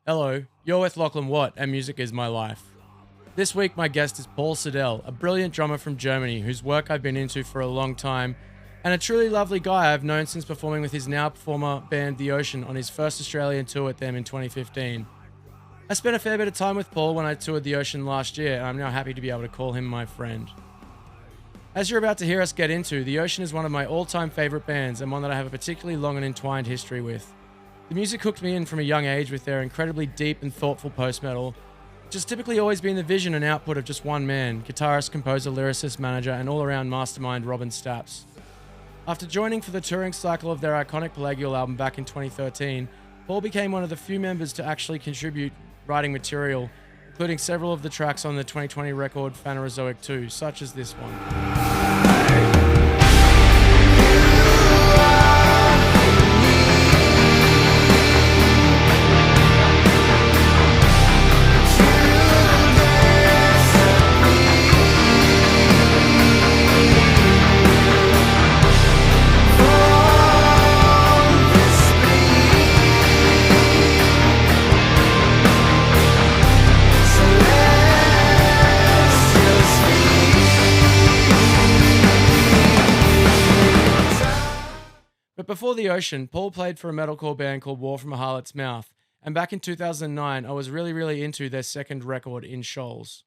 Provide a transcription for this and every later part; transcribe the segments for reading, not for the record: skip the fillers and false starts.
Hello, you're with Lachlan Watt, and music is my life. This week, my guest is Paul Seidel, a brilliant drummer from Germany whose work I've been into for a long time, and a truly lovely guy I've known since performing with his now former band The Ocean on his first Australian tour with them in 2015. I spent a fair bit of time with Paul when I toured The Ocean last year, and I'm now happy to be able to call him my friend. As you're about to hear us get into, The Ocean is one of my all-time favourite bands and one that I have a particularly long and entwined history with. The music hooked me in from a young age with their incredibly deep and thoughtful post-metal, which has typically always been the vision and output of just one man, guitarist, composer, lyricist, manager, and all-around mastermind Robin Stapps. After joining for the touring cycle of their iconic Pelagial album back in 2013, Paul became one of the few members to actually contribute writing material, including several of the tracks on the 2020 record Phanerozoic 2, such as this one. But before The Ocean, Paul played for a metalcore band called War from a Harlot's Mouth, and back in 2009, I was really into their second record, In Shoals.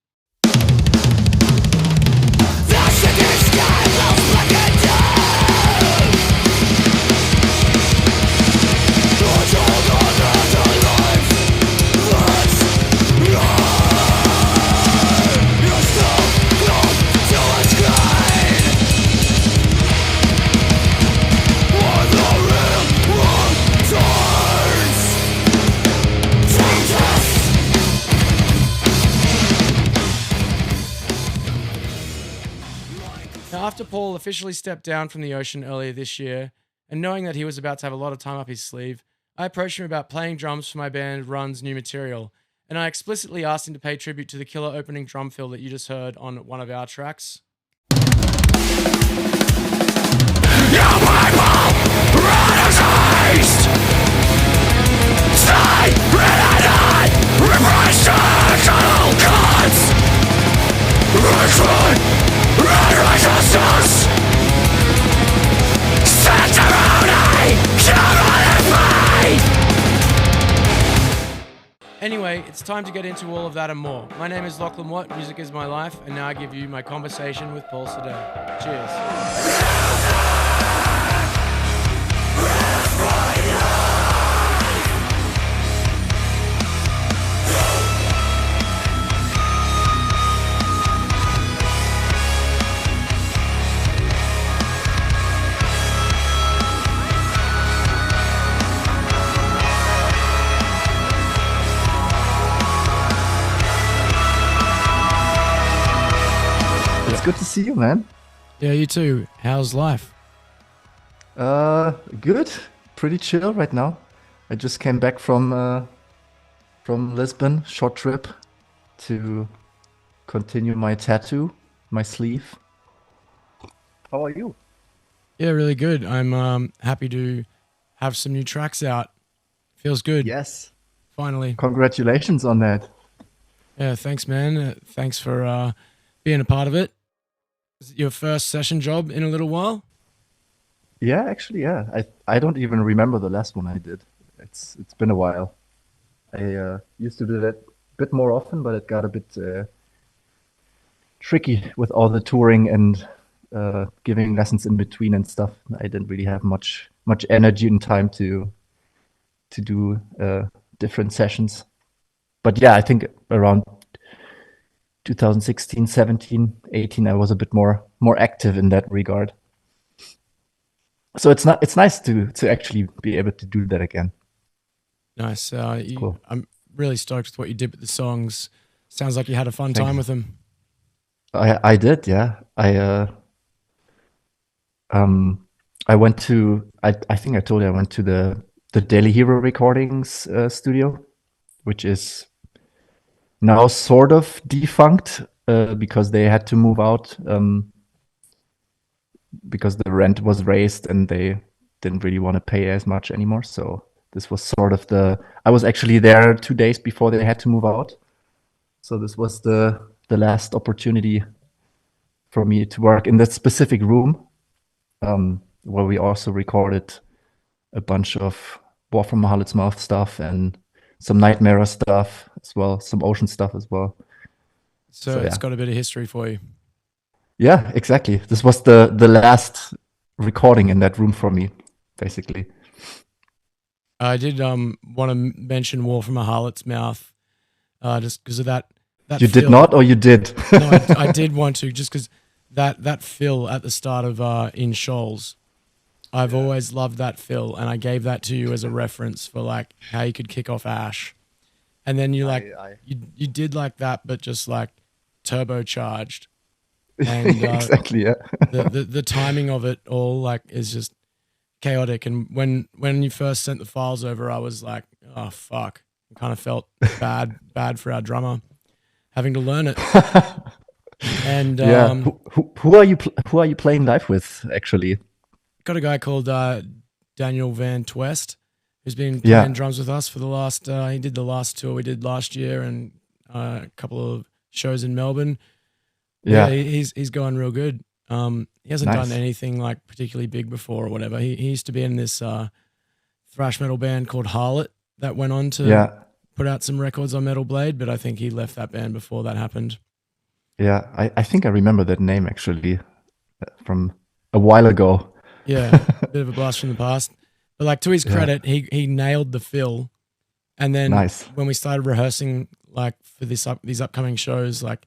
Now, after Paul officially stepped down from The Ocean earlier this year, and knowing that he was about to have a lot of time up his sleeve, I approached him about playing drums for my band Run's new material, and I explicitly asked him to pay tribute to the killer opening drum fill that you just heard on one of our tracks. Anyway, it's time to get into all of that and more. My name is Lachlan Watt, music is my life, and now I give you my conversation with Paul Seidel. Cheers. It's good to see you, man. Yeah, you too. How's life? Good. Pretty chill right now. I just came back from Lisbon, short trip to continue my tattoo, my sleeve. How are you? Yeah, really good. I'm happy to have some new tracks out. Feels good. Yes. Finally. Congratulations on that. Yeah, thanks, man. Thanks for being a part of it. Is it your first session job in a little while? Yeah, actually, yeah. I don't even remember the last one I did. It's been a while. I used to do that a bit more often, but it got a bit tricky with all the touring and giving lessons in between and stuff. I didn't really have much energy and time to do different sessions. But yeah, I think around 2016, 17, 18, I was a bit more active in that regard. So it's nice to actually be able to do that again. Nice. Cool. I'm really stoked with what you did with the songs. Sounds like you had a fun time with them. I did, yeah. I went to I think I told you I went to the Daily Hero Recordings studio, which is now sort of defunct because they had to move out because the rent was raised and they didn't really want to pay as much anymore. So This was sort of I was actually there 2 days before they had to move out. So this was the last opportunity for me to work in that specific room, where we also recorded a bunch of War from a Harlot's Mouth stuff and some Nightmare stuff as well, some Ocean stuff as well. So So it's yeah. got a bit of history for you. Yeah, exactly. This was the last recording in that room for me, basically. I did want to mention War from a Harlot's Mouth, just because of that You did fill. not, or you did? No, I did want to, just because that fill at the start of In Shoals. I've always loved that fill, and I gave that to you as a reference for like how you could kick off Ash, and then you like you did like that, but just like turbocharged, and Exactly, yeah. the timing of it all like is just chaotic. And when you first sent the files over, I was like, oh fuck, I kind of felt bad for our drummer having to learn it. And Yeah. Who are you playing live with, actually? got a guy called Daniel Van Twest who's been playing Yeah. drums with us for the last. He did the last tour we did last year and a couple of shows in Melbourne. Yeah, Yeah. he's going real good. He hasn't done Nice. anything like particularly big before or whatever. He used to be in this thrash metal band called Harlot that went on to Yeah. put out some records on Metal Blade, but I think he left that band before that happened. Yeah. I think I remember that name actually from a while ago. Yeah, bit of a blast from the past. But like to his Yeah. credit, he nailed the fill. And then Nice. when we started rehearsing like for these upcoming shows like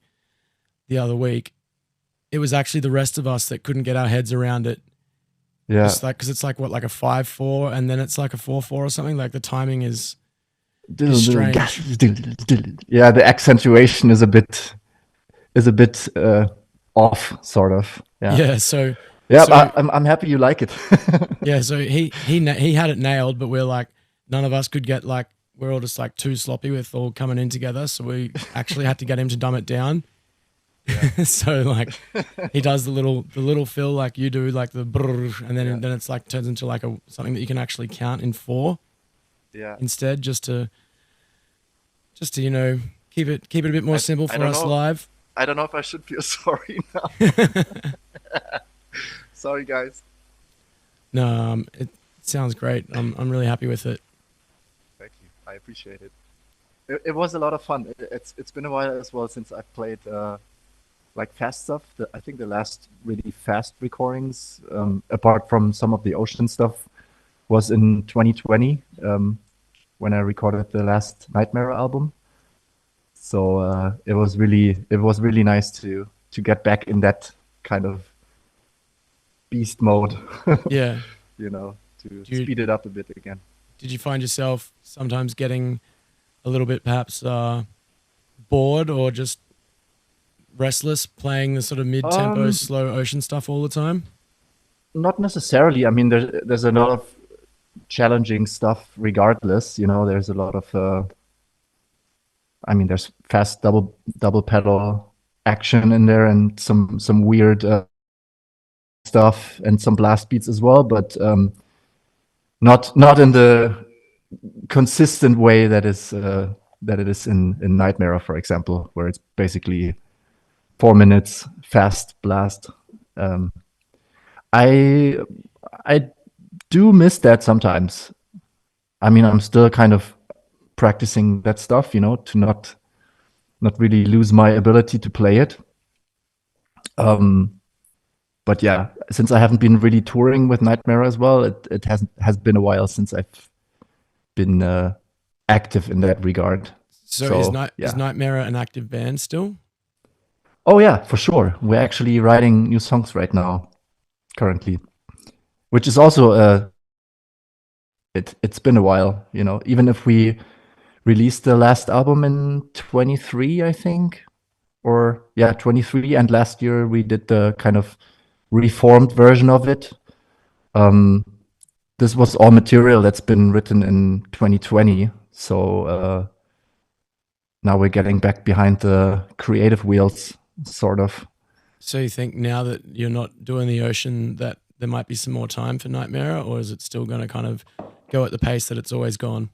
the other week, it was actually the rest of us that couldn't get our heads around it. Yeah. Just like because it's like what, like a 5/4 and then it's like a 4/4 or something. Like the timing is strange. Yeah, the accentuation is a bit off, sort of. Yeah. Yeah, so Yeah, so I'm happy you like it. yeah, so he had it nailed, but we're like none of us could get like we're all just like too sloppy with all coming in together, so we actually had to get him to dumb it down. So like he does the little fill like you do, like the brrr, and then it's like turns into like something that you can actually count in 4 Yeah. instead, just to you know keep it a bit more simple I for don't us know. live. I don't know if I should feel sorry now. Sorry, guys. No, it sounds great. I'm really happy with it. Thank you. I appreciate it. It was a lot of fun. It's been a while as well since I've played like fast stuff. I think the last really fast recordings, apart from some of the Ocean stuff, was in 2020, when I recorded the last Nightmare album. So it was really nice to get back in that kind of beast mode, Yeah. you know, to Do you, speed it up a bit again. did you find yourself sometimes getting a little bit perhaps bored or just restless playing the sort of mid-tempo Um, slow Ocean stuff all the time? Not necessarily. I mean, there's a lot of challenging stuff regardless. You know, there's a lot of I mean, there's fast double pedal action in there and some weird stuff and some blast beats as well, but not in the consistent way that it is in Nightmare, for example, where it's basically 4 minutes fast blast. Um, I I do miss that sometimes. I mean, I'm still kind of practicing that stuff, you know, to not really lose my ability to play it. Um, but yeah, since I haven't been really touring with Nightmare as well, it has been a while since I've been active in that regard. So So is yeah. Nightmare an active band still? Oh yeah, for sure. We're actually writing new songs right now, currently, which is also it's been a while, you know. Even if we released the last album in 23, I think, or yeah, 23, and last year we did the kind of reformed version of it. Um, this was all material that's been written in 2020, so now we're getting back behind the creative wheels, sort of. So you think now that you're not doing the Ocean that there might be some more time for Nightmare, or is it still going to kind of go at the pace that it's always gone?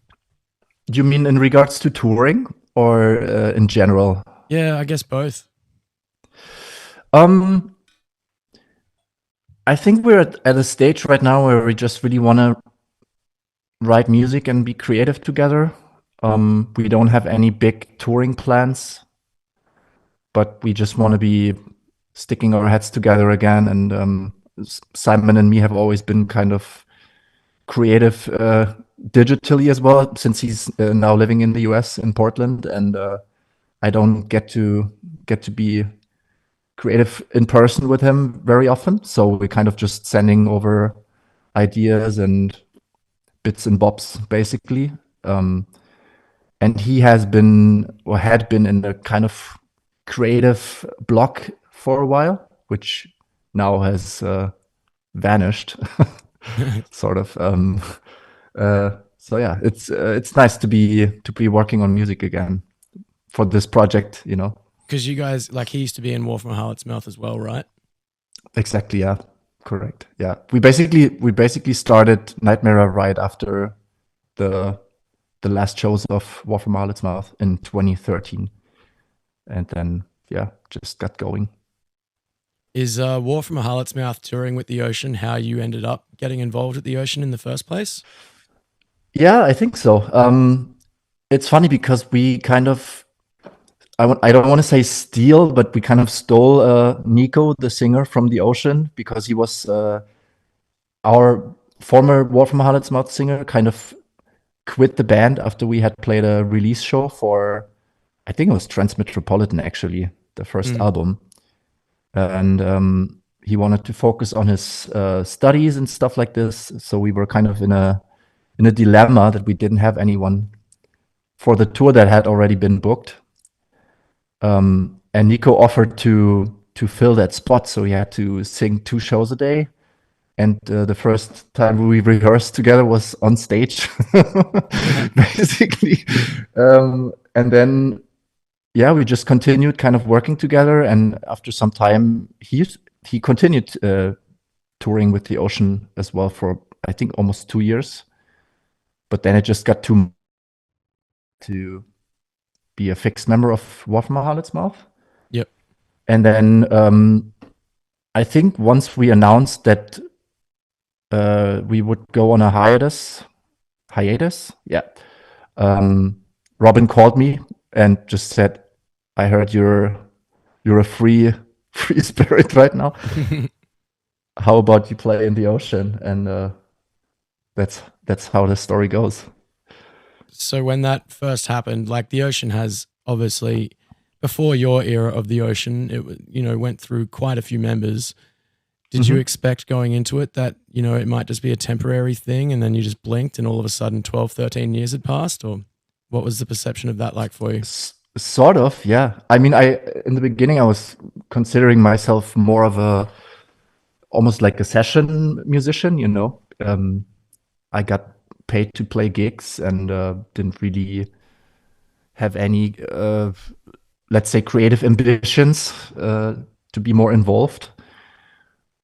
You mean in regards to touring or in general? Yeah, I guess both. Um, I think we're at a stage right now where we just really want to write music and be creative together. We don't have any big touring plans, but we just want to be sticking our heads together again. And Simon and me have always been kind of creative digitally as well, since he's now living in the US in Portland, and I don't get to be creative in person with him very often. So we're kind of just sending over ideas and bits and bobs, basically. And he has been or had been in a kind of creative block for a while, which now has vanished, sort of. So yeah, it's nice to be working on music again for this project, you know. Because you guys, like, he used to be in War from a Harlot's Mouth as well, right? Exactly, yeah. Correct. Yeah. We basically started Nightmare right after the the last shows of War from Harlot's Mouth in 2013. And then yeah, just got going. Is War from a Harlot's Mouth touring with the Ocean how you ended up getting involved with the Ocean in the first place? Yeah, I think so. It's funny because we kind of I don't want to say steal, but we kind of stole Nico, the singer from the Ocean, because he was our former War from Harlot's Mouth singer, kind of quit the band after we had played a release show for, I think it was Transmetropolitan, actually, the first Mm. album. And he wanted to focus on his studies and stuff like this. So we were kind of in a dilemma that we didn't have anyone for the tour that had already been booked. And Nico offered to fill that spot, so he had to sing 2 shows a day. And the first time we rehearsed together was on stage, basically. And then yeah, we just continued kind of working together. And after some time, he continued touring with the Ocean as well for, I think, almost 2 years. But then it just got too much to be a fixed member of War from a Harlot's Mouth. Yep. And then I think once we announced that we would go on a hiatus, yeah. Robin called me and just said, "I heard you're a free spirit right now. How about you play in the Ocean?" And that's how the story goes. So when that first happened, like, the Ocean has obviously, before your era of the Ocean, went through quite a few members. Did you Mhm. expect going into it that, it might just be a temporary thing and then you just blinked and all of a sudden 12, 13 years had passed? Or what was the perception of that like for you? Sort of, yeah. I mean, I in the beginning I was considering myself more of a almost like a session musician, you know. I got paid to play gigs and didn't really have any, let's say, creative ambitions to be more involved.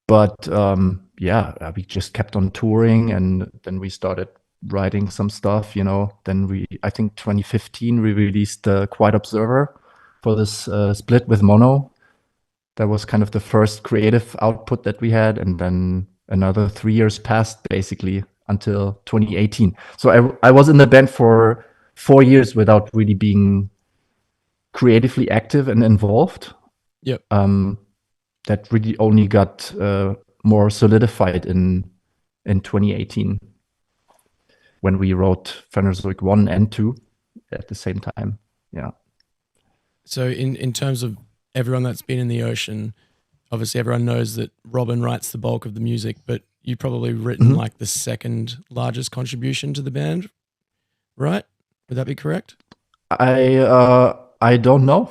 But yeah, we just kept on touring, and then we started writing some stuff, you know. Then I think 2015, we released Quiet Observer for this split with Mono. That was kind of the first creative output that we had, and then another 3 years passed basically until 2018. So I was in the band for 4 years without really being creatively active and involved. Yep. That really only got more solidified in 2018 when we wrote Phanerozoic 1 and 2 at the same time. Yeah. So in terms of everyone that's been in the Ocean, obviously everyone knows that Robin writes the bulk of the music, but you've probably written Mhm. like the second largest contribution to the band, right? Would that be correct? I don't know.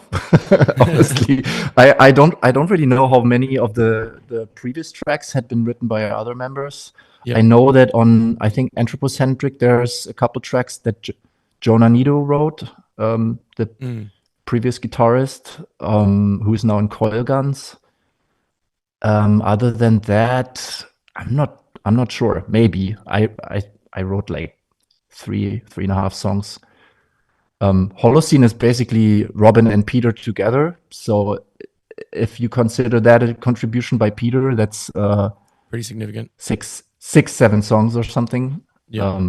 Honestly, I don't really know how many of the previous tracks had been written by other members. Yep. I know that on, I think, Anthropocentric, there's a couple tracks that Jonah Nido wrote, the Mm. previous guitarist, who's now in Coil Guns. Other than that, I'm not sure. Maybe I wrote like three and a half songs. Holocene is basically Robin and Peter together. So if you consider that a contribution by Peter, that's Pretty significant. six, 7 songs or something. Yeah.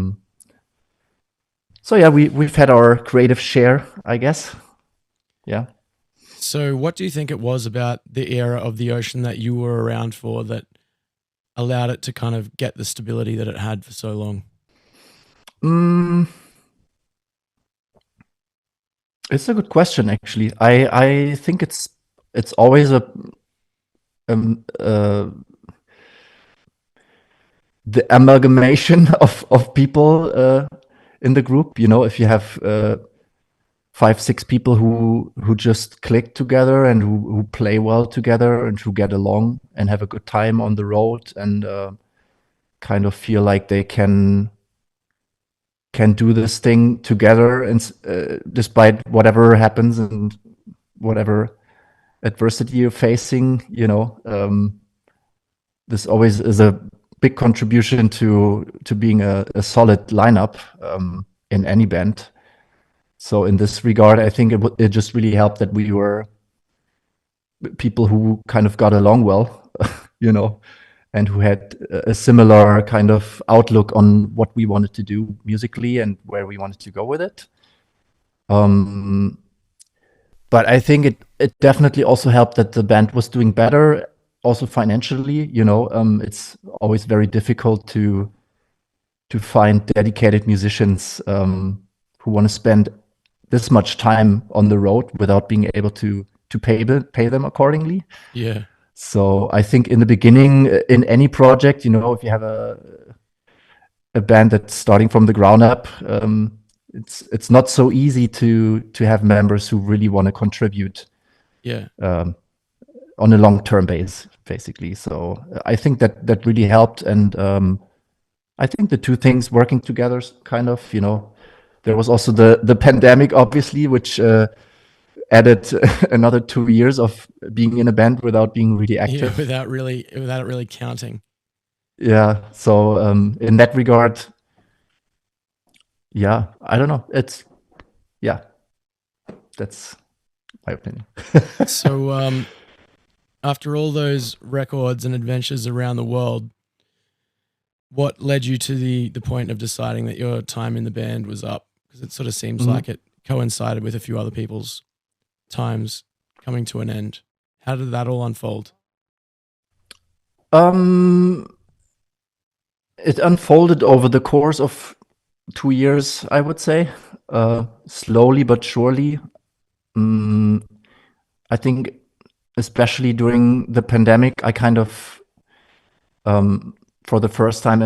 So yeah, we've had our creative share, I guess. Yeah. So, what do you think it was about the era of the ocean that you were around for that allowed it to kind of get the stability that it had for so long? Mm, it's a good question, actually. I think it's always a um, uh, the amalgamation of people in the group. You know, if you have 5, 6 people who just click together and who play well together and who get along and have a good time on the road and kind of feel like they can do this thing together and despite whatever happens and whatever adversity you're facing, you know, this always is a big contribution to being a solid lineup in any band. So in this regard, I think it just really helped that we were people who kind of got along well, you know, and who had a similar kind of outlook on what we wanted to do musically and where we wanted to go with it. Um, but I think it definitely also helped that the band was doing better, also financially. You know, it's always very difficult to find dedicated musicians who want to spend this much time on the road without being able to pay them accordingly. Yeah. So I think in the beginning, in any project, you know, if you have a band that's starting from the ground up, it's not so easy to have members who really want to contribute Yeah. on a long term base, basically. So I think that really helped, and I think the two things working together, kind of, you know, there was also the pandemic, obviously, which added another 2 years of being in a band without being really Yeah. active. Without it really counting. Yeah. So in that regard, yeah, I don't know. It's yeah, that's my opinion. So, after all those records and adventures around the world, what led you to the point of deciding that your time in the band was up? Because it sort of seems Mhm. like it coincided with a few other people's times coming to an end. How did that all unfold? Um, it unfolded over the course of 2 years, I would say, slowly but surely. Mm, I think, especially during the pandemic, I kind of, for the first time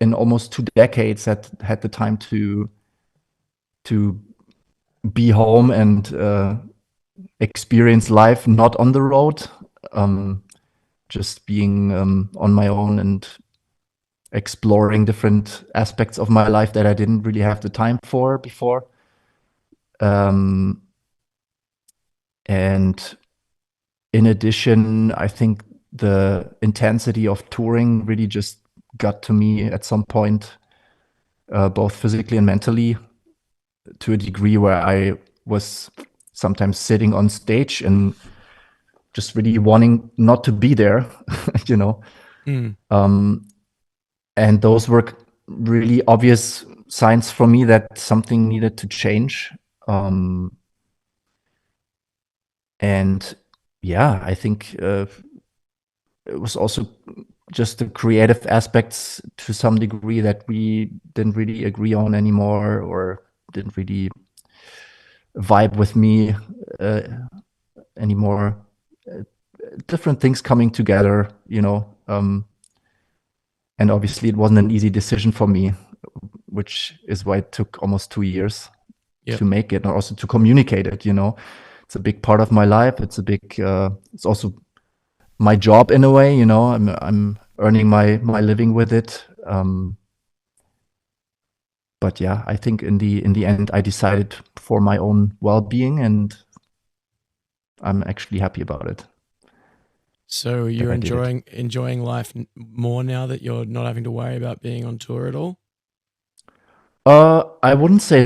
in almost 2 decades, had the time to be home and experience life not on the road, um, just being on my own and exploring different aspects of my life that I didn't really have the time for before. Um, and in addition, I think the intensity of touring really just got to me at some point, both physically and mentally, to a degree where I was sometimes sitting on stage and just really wanting not to be there, you know. Mm. And those were really obvious signs for me that something needed to change. Um, and yeah, I think it was also just the creative aspects to some degree that we didn't really agree on anymore or didn't really vibe with me uh, anymore. Uh, Different things coming together, you know. And obviously, it wasn't an easy decision for me, which is why it took almost 2 years Yep. to make it, and also to communicate it. You know, it's a big part of my life. It's a big. It's also my job in a way. You know, I'm earning my living with it. But yeah, I think in the end, I decided for my own well-being, and I'm actually happy about it So that you're I did it. enjoying life more now that you're not having to worry about being on tour at all? I wouldn't say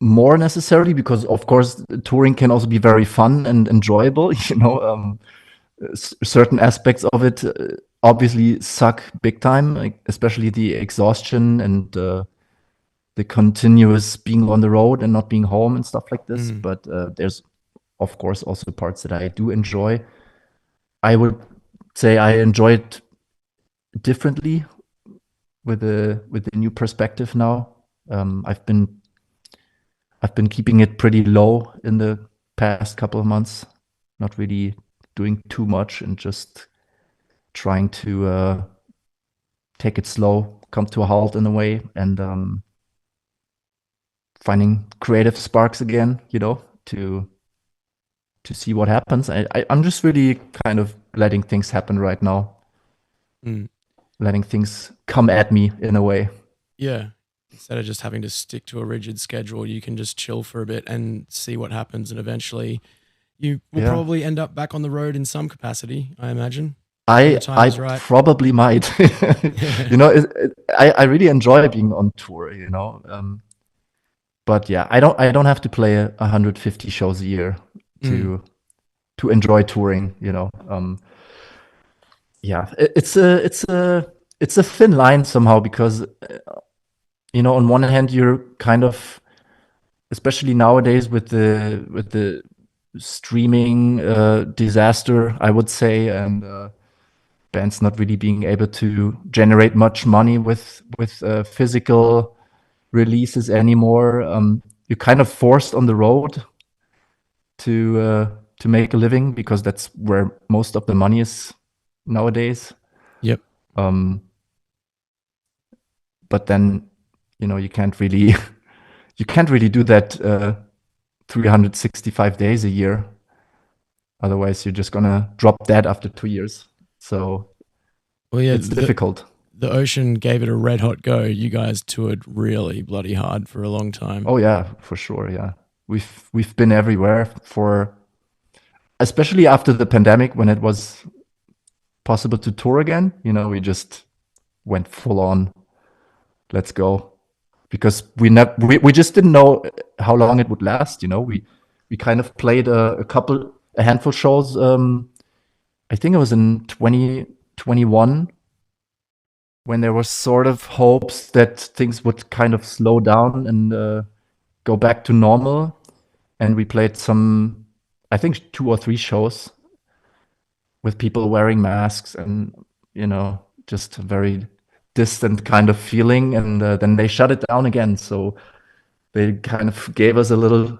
more necessarily because, of course, touring can also be very fun and enjoyable. Certain aspects of it obviously suck big time, like, especially the exhaustion and the continuous being on the road and not being home and stuff like this. Mm, But there's, of course, also parts that I do enjoy. I would say I enjoy it differently with the new perspective now. Um, I've been I've been keeping it pretty low in the past couple of months, not really doing too much and just trying to take it slow, come to a halt in a way, and finding creative sparks again, to see what happens. I'm just really kind of letting things happen right now, mm. letting things come at me in a way. Yeah. Instead of just having to stick to a rigid schedule, you can just chill for a bit and see what happens. And eventually you will Yeah. probably end up back on the road in some capacity, I imagine, when the time I is right. probably might. Yeah. I really enjoy being on tour, but yeah, I don't have to play 150 shows a year Mm. to enjoy touring. Yeah, it's a thin line somehow because on one hand you're kind of, especially nowadays with the streaming disaster, I would say, and bands not really being able to generate much money with physical releases anymore. You're kind of forced on the road to make a living because that's where most of the money is nowadays. Yep. Um, but then, you can't really you can't really do that 365 days a year. Otherwise, you're just gonna drop dead after 2 years. So Well, yeah, it's difficult. the ocean gave it a red hot go. You guys toured really bloody hard for a long time. Oh yeah, for sure. Yeah, we've been everywhere for, especially after the pandemic when it was possible to tour again. We just went full on. Let's go, because we just didn't know how long it would last. We kind of played a handful shows. I think it was in 2021 when there was sort of hopes that things would kind of slow down and go back to normal. And we played some, I think, 2 or 3 shows with people wearing masks and, just a very distant kind of feeling. And then they shut it down again. So they kind of gave us a little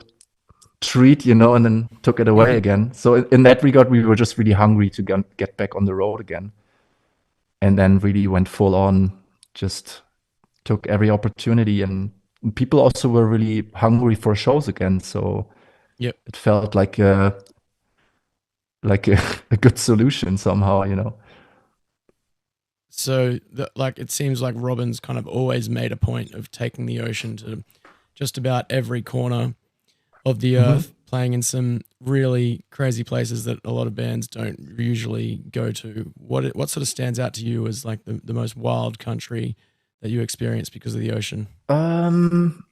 treat, and then took it away again. So in that regard, we were just really hungry to get back on the road again. And then really went full on, just took every opportunity. And people also were really hungry for shows again. So Yep. it felt like a good solution somehow. So, like, it seems like Robin's kind of always made a point of taking the ocean to just about every corner of the Hmm. earth, playing in some really crazy places that a lot of bands don't usually go to. What sort of stands out to you as like the most wild country that you experience because of the ocean? Um,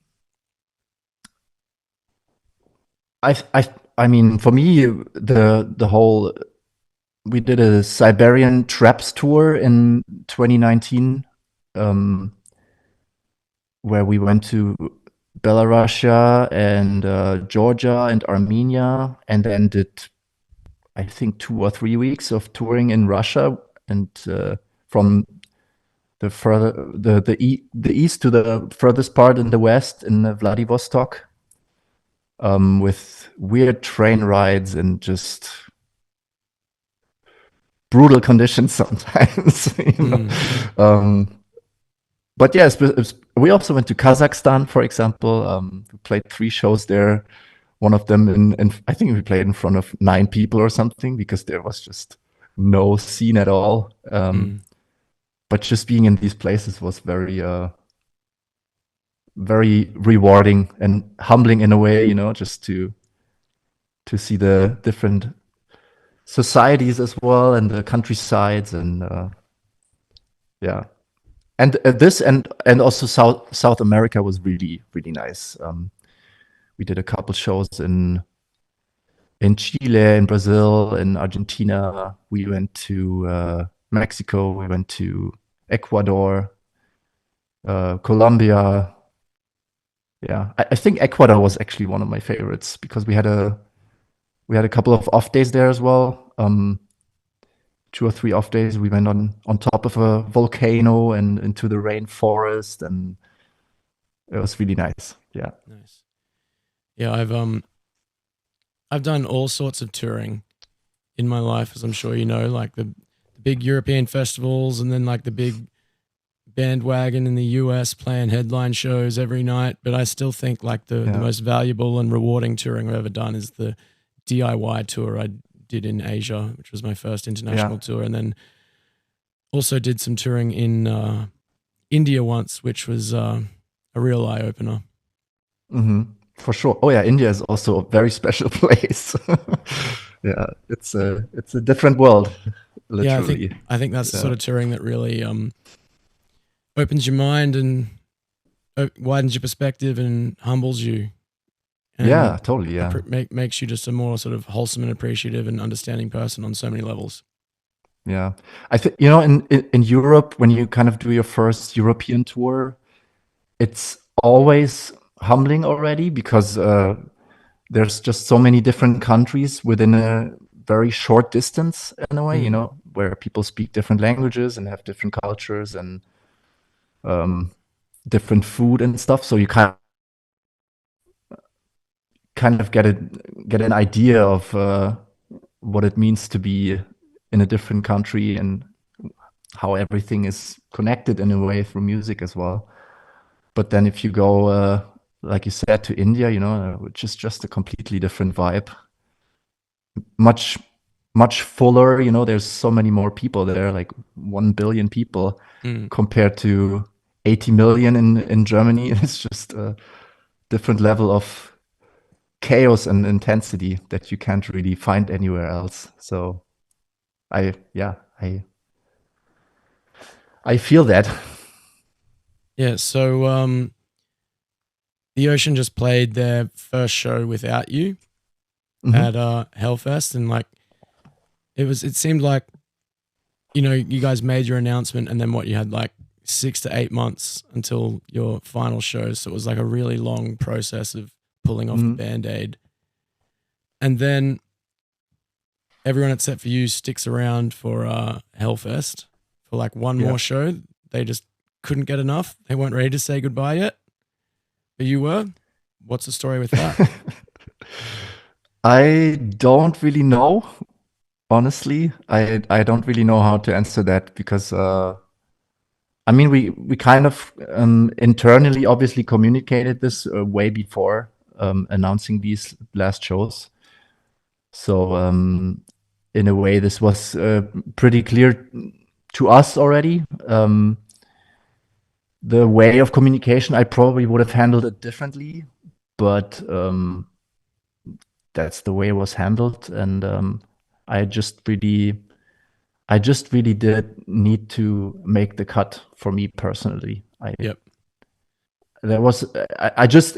I, I, I mean, for me, the whole we did a Siberian Traps tour in 2019, um, where we went to Belarusia and Georgia and Armenia, and then did, I think, 2 or 3 weeks of touring in Russia, and from the east to the furthest part in the west in Vladivostok, with weird train rides and just brutal conditions sometimes. Mm, But yeah, we also went to Kazakhstan, for example. We played 3 shows there. One of them in I think we played in front of 9 people or something because there was just no scene at all. mm. But just being in these places was very rewarding and humbling in a way, just to see the different societies as well and the countrysides and yeah. And this and also South America was really really nice. We did a couple shows in Chile, in Brazil, in Argentina. We went to Mexico. We went to Ecuador, Colombia. Yeah, I think Ecuador was actually one of my favorites because we had a couple of off days there as well. 2 or 3 off days. We went on top of a volcano and into the rainforest, and it was really nice. Yeah. Nice. Yeah, I've done all sorts of touring in my life, as I'm sure you know, like the big European festivals and then like the big bandwagon in the US playing headline shows every night. But I still think like the Yeah. most valuable and rewarding touring I've ever done is the DIY tour I did in Asia, which was my first Yeah. international tour. And then also did some touring in India once, which was a real eye opener. Hmm. For sure. Oh yeah, India is also a very special place. Yeah, it's a different world, Yeah, literally. I think that's the Yeah. sort of touring that really opens your mind and widens your perspective and humbles you Yeah, and totally. Yeah. makes you just a more sort of wholesome and appreciative and understanding person on so many levels. Yeah. I think, in Europe, when you kind of do your first European tour, it's always humbling already because there's just so many different countries within a very short distance in a way, Mm, where people speak different languages and have different cultures and um, different food and stuff. So you kind of get an idea of what it means to be in a different country and how everything is connected in a way through music as well. But then if you go, like you said, to India, which is just a completely different vibe, much much fuller. There's so many more people there, like 1 billion people mm. compared to 80 million in Germany. It's just a different level of chaos and intensity that you can't really find anywhere else. So yeah, I feel that. Yeah, so the Ocean just played their first show without you Hmm. at Hellfest, and like it seemed like you guys made your announcement, and then what you had like 6 to 8 months until your final show, so it was like a really long process of pulling off the Hmm. band-aid, and then everyone except for you sticks around for Hellfest for like one Yeah. more show. They just couldn't get enough. They weren't ready to say goodbye yet, but you were. What's the story with that? I don't really know, honestly. I don't really know how to answer that because I mean we kind of internally obviously communicated this way before announcing these last shows. So in a way, this was pretty clear to us already. The way of communication, I probably would have handled it differently, but that's the way it was handled, and I just really, I just really did need to make the cut for me personally. Yep. There was, I just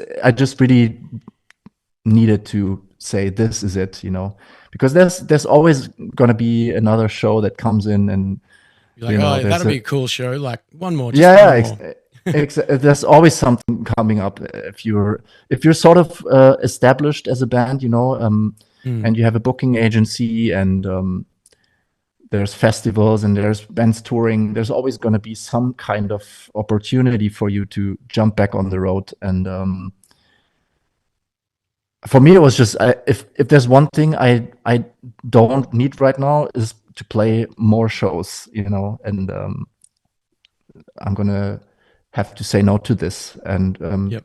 really needed to say this is it, because there's always gonna be another show that comes in, and You're like, oh, there's that'll a be a cool show. Like one more, just yeah, one yeah, more. there's always something coming up if you're sort of established as a band, Mm, and you have a booking agency, and there's festivals and there's bands touring. There's always going to be some kind of opportunity for you to jump back on the road. And for me, it was just if there's one thing I don't need right now is to play more shows, and I'm gonna have to say no to this. And yep.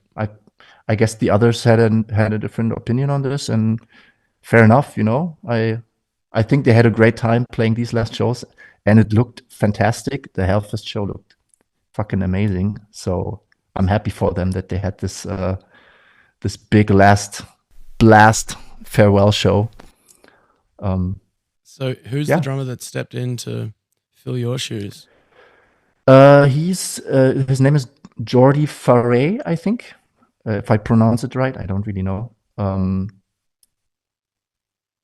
I guess the others had a different opinion on this, and fair enough. I think they had a great time playing these last shows, and it looked fantastic. The Hellfest show looked fucking amazing. So I'm happy for them that they had this big last blast farewell show. Um, So who's the yeah, drummer that stepped in to fill your shoes? He's his name is Jordi Farey, I think. If I pronounce it right, I don't really know.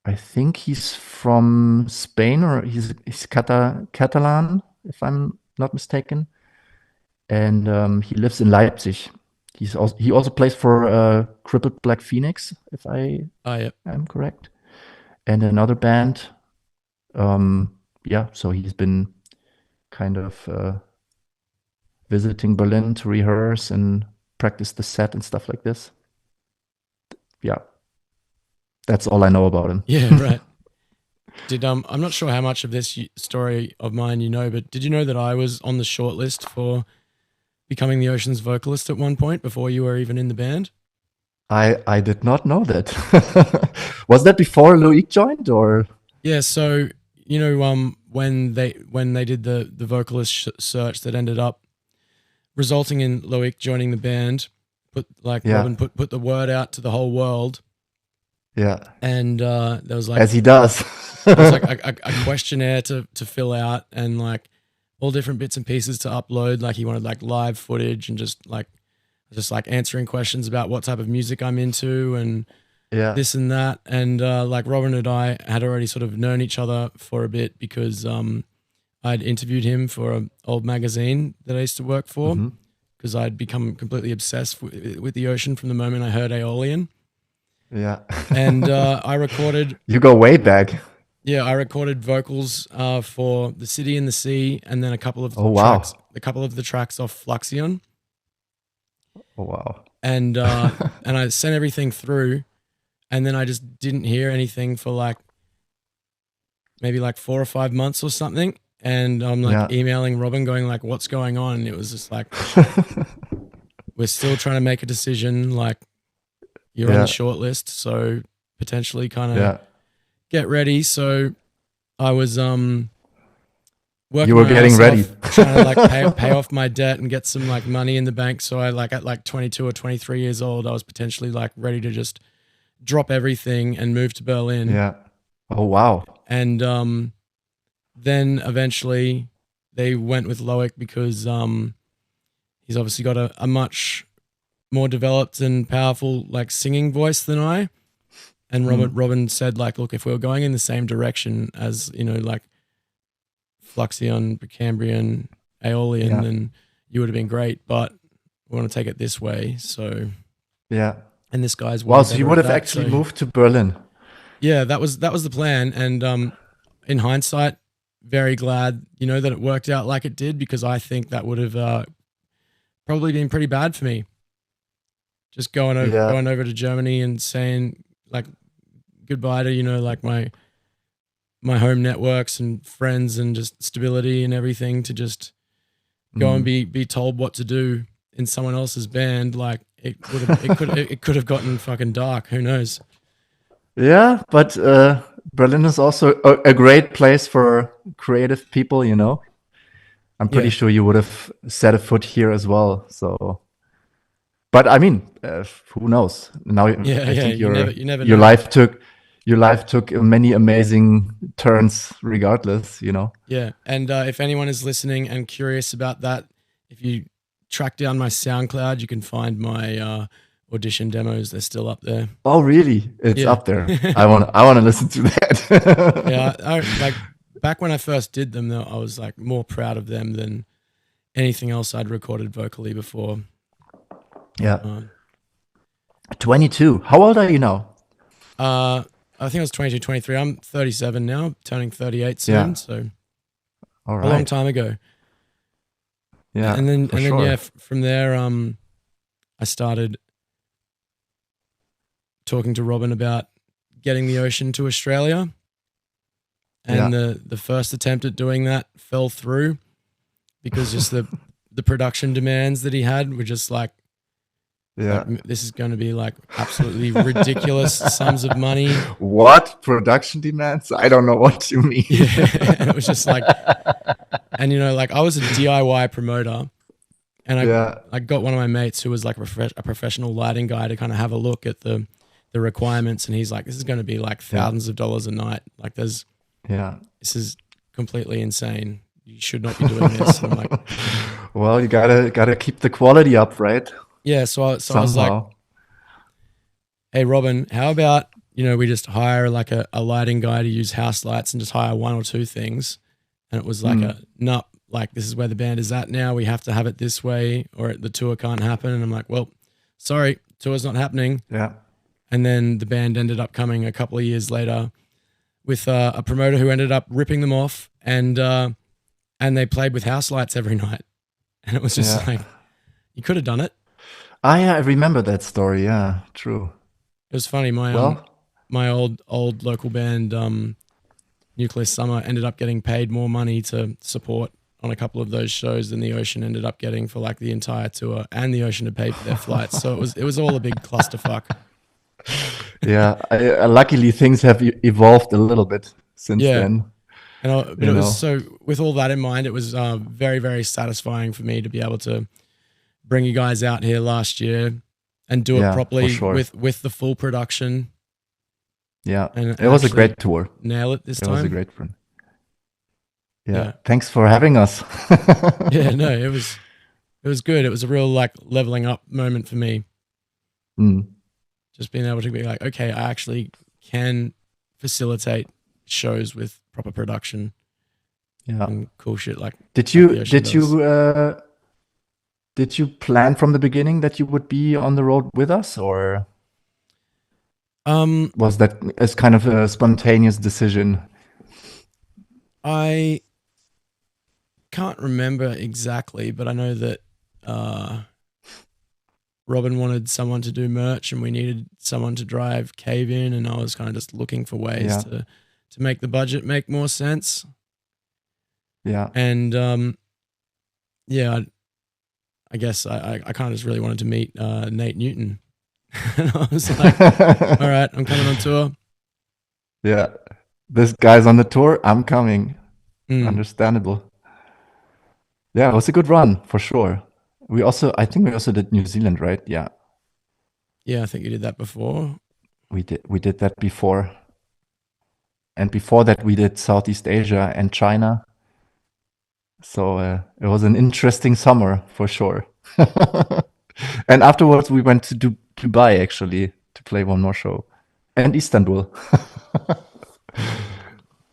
I think he's from Spain, or he's Catalan, if I'm not mistaken. And he lives in Leipzig. He also plays for Crippled Black Phoenix, if I Oh yeah. am correct, and another band. Yeah, so he's been kind of visiting Berlin to rehearse and practice the set and stuff like this. Yeah, that's all I know about him. Yeah, right. Did I'm not sure how much of this story of mine you know, but did you know that I was on the shortlist for becoming the Ocean's vocalist at one point before you were even in the band? I did not know that. Was that before Loic joined, or? Yeah, so you know, when they did the vocalist search that ended up resulting in Loic joining the band, Yeah, Robin put the word out to the whole world, yeah, and there was as he does. like a questionnaire to fill out, and like all different bits and pieces to upload. Like he wanted like live footage and just like answering questions about what type of music I'm into and Yeah. this and that. And like Robin and I had already sort of known each other for a bit because I'd interviewed him for an old magazine that I used to work for Hmm. because I'd become completely obsessed with the ocean from the moment I heard Aeolian. Yeah. And I recorded, You go way back. yeah, I recorded vocals for The City and the Sea, and then Oh wow. a couple of the tracks off Fluxion. Oh wow. And and I sent everything through, and then I just didn't hear anything for like maybe like 4 or 5 months or something. And I'm like Yeah. emailing Robin, going like, "What's going on?" And it was just like, "We're still trying to make a decision. Like, you're on the Yeah. short list, so potentially kind of Yeah. get ready." So I was You working were my getting ass ready. off trying to like pay off my debt and get some like money in the bank. So I like at like 22 or 23 years old, I was potentially like ready to just drop everything and move to Berlin. Yeah. Oh wow. And then eventually they went with Loic because he's obviously got a much more developed and powerful like singing voice than I. And Mm. Robin said like, look, if we were going in the same direction as, you know, like Fluxion, Precambrian, Aeolian, Yeah. then you would have been great. But we want to take it this way. So, Yeah. and this guy's Wow. way So you better would at have that. actually So moved to Berlin. yeah, that was the plan. And in hindsight, very glad, you know, that it worked out like it did, because I think that would have probably been pretty bad for me. Just Yeah. going over to Germany and saying like goodbye to, you know, like my home networks and friends and just stability and everything, to just go and Mm. be told what to do in someone else's band. Like it could have gotten fucking dark. Who knows? Yeah, but Berlin is also a great place for creative people, you know. I'm pretty Yeah. sure you would have set a foot here as well. So, but I mean, who knows? Now Yeah. I Yeah. think You never your know. life took many amazing turns, regardless. You know. Yeah. And if anyone is listening and curious about that, if you track down my SoundCloud, you can find my audition demos. They're still up there. Oh, really? It's Yeah. up there. I want to listen to Yeah. that. I like back when I first did them, though, I was like more proud of them than anything else I'd recorded vocally before. Yeah. Um, 22. How old are you now? I think I was 22, 23. I'm 37 now, turning 38 Yeah. soon. So All a long right. time ago. Yeah, for And then yeah, sure. from there, I started talking to Robin about getting the ocean to Australia, Yeah. and the first attempt at doing that fell through because just the production demands that he had were just like Yeah. this is going to be like absolutely ridiculous sums of money. What production demands? I don't know what you mean. Yeah, and it was just like, and you know, like I was a DIY promoter, and Yeah. I got one of my mates who was like a professional lighting guy to kind of have a look at the requirements, and he's like, this is going to be like Yeah. thousands of dollars a night. Like this Yeah. is completely insane. you should not be doing this. And I'm like, Well, you gotta keep the quality up, right? yeah. So I was like, Somehow. hey, Robin, how about, we just hire like a lighting guy to use house lights and just hire one or two things. And it was like Mm, nope, like this is where the band is at now. We have to have it this way or the tour can't happen. And I'm like, well, sorry, tour's not happening. yeah. And then the band ended up coming a couple of years later with a promoter who ended up ripping them off, and they played with house lights every night. And it was just Yeah. like, you could have done it. Ah, yeah, I remember that story. Yeah, true. It was funny. Well, My old local band, Nuclear Summer, ended up getting paid more money to support on a couple of those shows than the Ocean ended up getting for like the entire tour, and the Ocean had paid for their flights. So it was all a big clusterfuck. yeah. Luckily, things have evolved a little bit since Yeah. then. But You it was know. so, with all that in mind, it was very, very satisfying for me to be able to bring you guys out here last year and do it Yeah, for properly sure. with the full production Yeah, and it was a actually great tour. nail it this It was a time. great one. Yeah, Yeah. thanks for having us. Yeah, no, it was good. It was a real like leveling up moment for me. Mm, Just being able to be like, okay, I actually can facilitate shows with proper production yeah. and cool shit Did like you the Ocean did does. you uh, did you plan from the beginning that you would be on the road with us, or Um, was that as kind of a spontaneous decision? I can't remember exactly, but I know that uh, Robin wanted someone to do merch, and we needed someone to drive Cave In, and I was kind of just looking for ways Yeah, to make the budget make more sense. yeah. And yeah, I guess I kind of just really wanted to meet Nate Newton, and I was like, all right, I'm coming on tour. Yeah, this guy's on the tour. I'm coming. Mm. Understandable. Yeah, it was a good run for sure. I think we also did New Zealand, right? Yeah, Yeah, I think you did that before. we did that before, and before that we did Southeast Asia and China. So it was an interesting summer for sure. And afterwards we went to Dubai actually to play one more show, and Istanbul.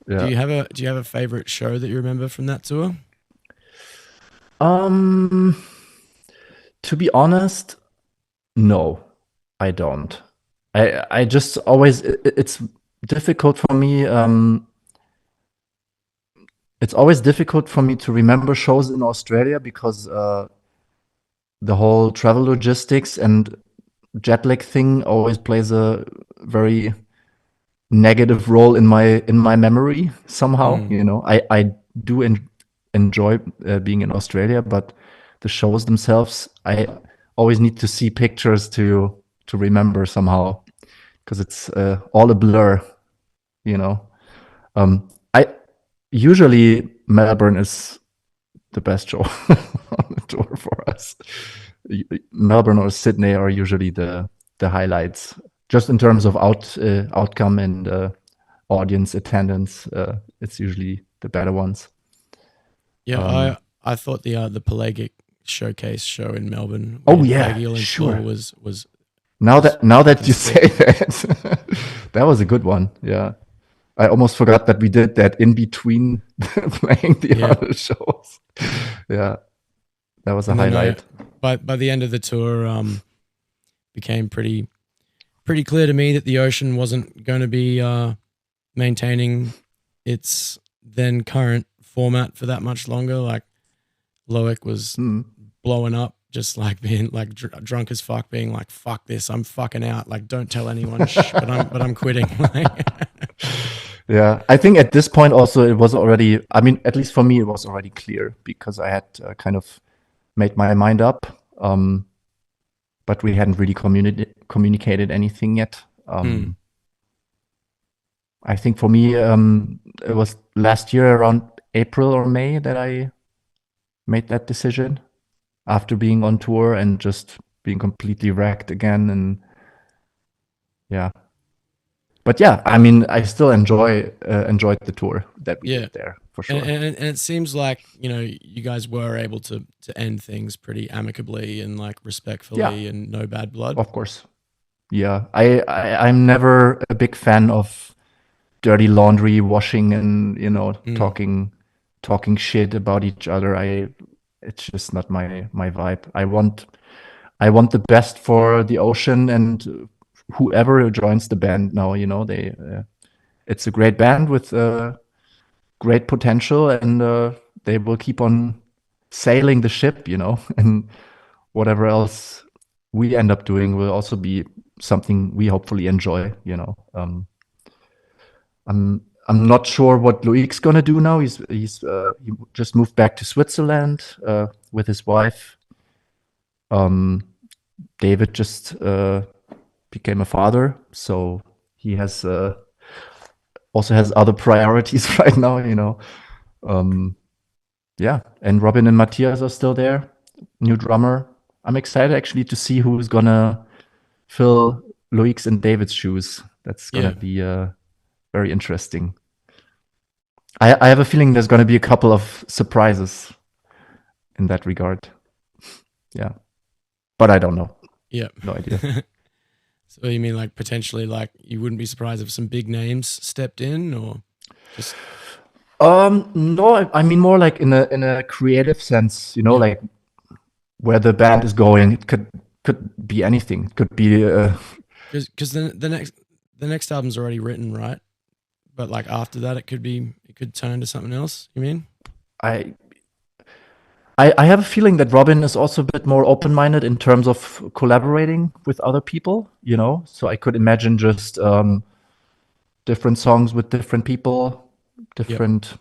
Do Yeah. you have a favorite show that you remember from that tour? Um, to be honest, no, I don't. I just always it's difficult for me. It's always difficult for me to remember shows in Australia because the whole travel logistics and jet lag thing always plays a very negative role in my memory somehow. Mm. I do enjoy being in Australia, but the shows themselves, I always need to see pictures to remember somehow because it's all a blur. You know, I usually Melbourne is the best show on the tour for us. Melbourne or Sydney are usually the highlights, just in terms of outcome and audience attendance. It's usually the better ones. Yeah, Um, I thought the Pelagic showcase show in Melbourne where oh you had yeah, Pelagial in full sure. was Now was that now that fucking you say sick. that, that was a good one. Yeah, I almost forgot that we did that in between playing the Yeah, other shows. Yeah, that was a and then highlight. by the end of the tour, became pretty clear to me that the Ocean wasn't going to be maintaining its then current format for that much longer. Like Loic was Mm. blowing up, just like being like drunk as fuck, being like, "Fuck this, I'm fucking out." Like, don't tell anyone, shh, but I'm quitting. Like, Yeah, I think at this point also it was already. I mean, at least for me, it was already clear because I had kind of made my mind up, but we hadn't really communicated anything yet. mm, I think for me, it was last year around April or May that I made that decision after being on tour and just being completely wrecked again. And yeah, but yeah, I mean, I still enjoyed the tour. that we Yeah. did there for And, sure. and it seems like, you guys were able to end things pretty amicably and like Yeah, respectfully and no bad blood. of course. Yeah, I'm never a big fan of dirty laundry, washing, and Mm, talking shit about each other. It's just not my vibe. I want the best for the ocean and whoever joins the band now. It's a great band with great potential, and they will keep on sailing the ship. And whatever else we end up doing will also be something we hopefully enjoy. I'm not sure what Loic's gonna do now. He just moved back to Switzerland with his wife. Um, David just became a father, so he has also has other priorities right now. Um, yeah, and Robin and Matthias are still there. New drummer. I'm excited actually to see who's gonna fill Loic's and David's shoes. That's gonna yeah. be very interesting. I have a feeling there's gonna be a couple of surprises in that regard. Yeah, but I don't know. Yeah. No idea. So you mean like potentially like you wouldn't be surprised if some big names stepped in or just No, I mean more like in a creative sense. yeah. Like where the band is going. It could be anything. It could be. Because the next album's already written, right? But like after that, it could turn into something else. You mean? I I have a feeling that Robin is also a bit more open-minded in terms of collaborating with other people. So I could imagine just different songs with different people, Yep. different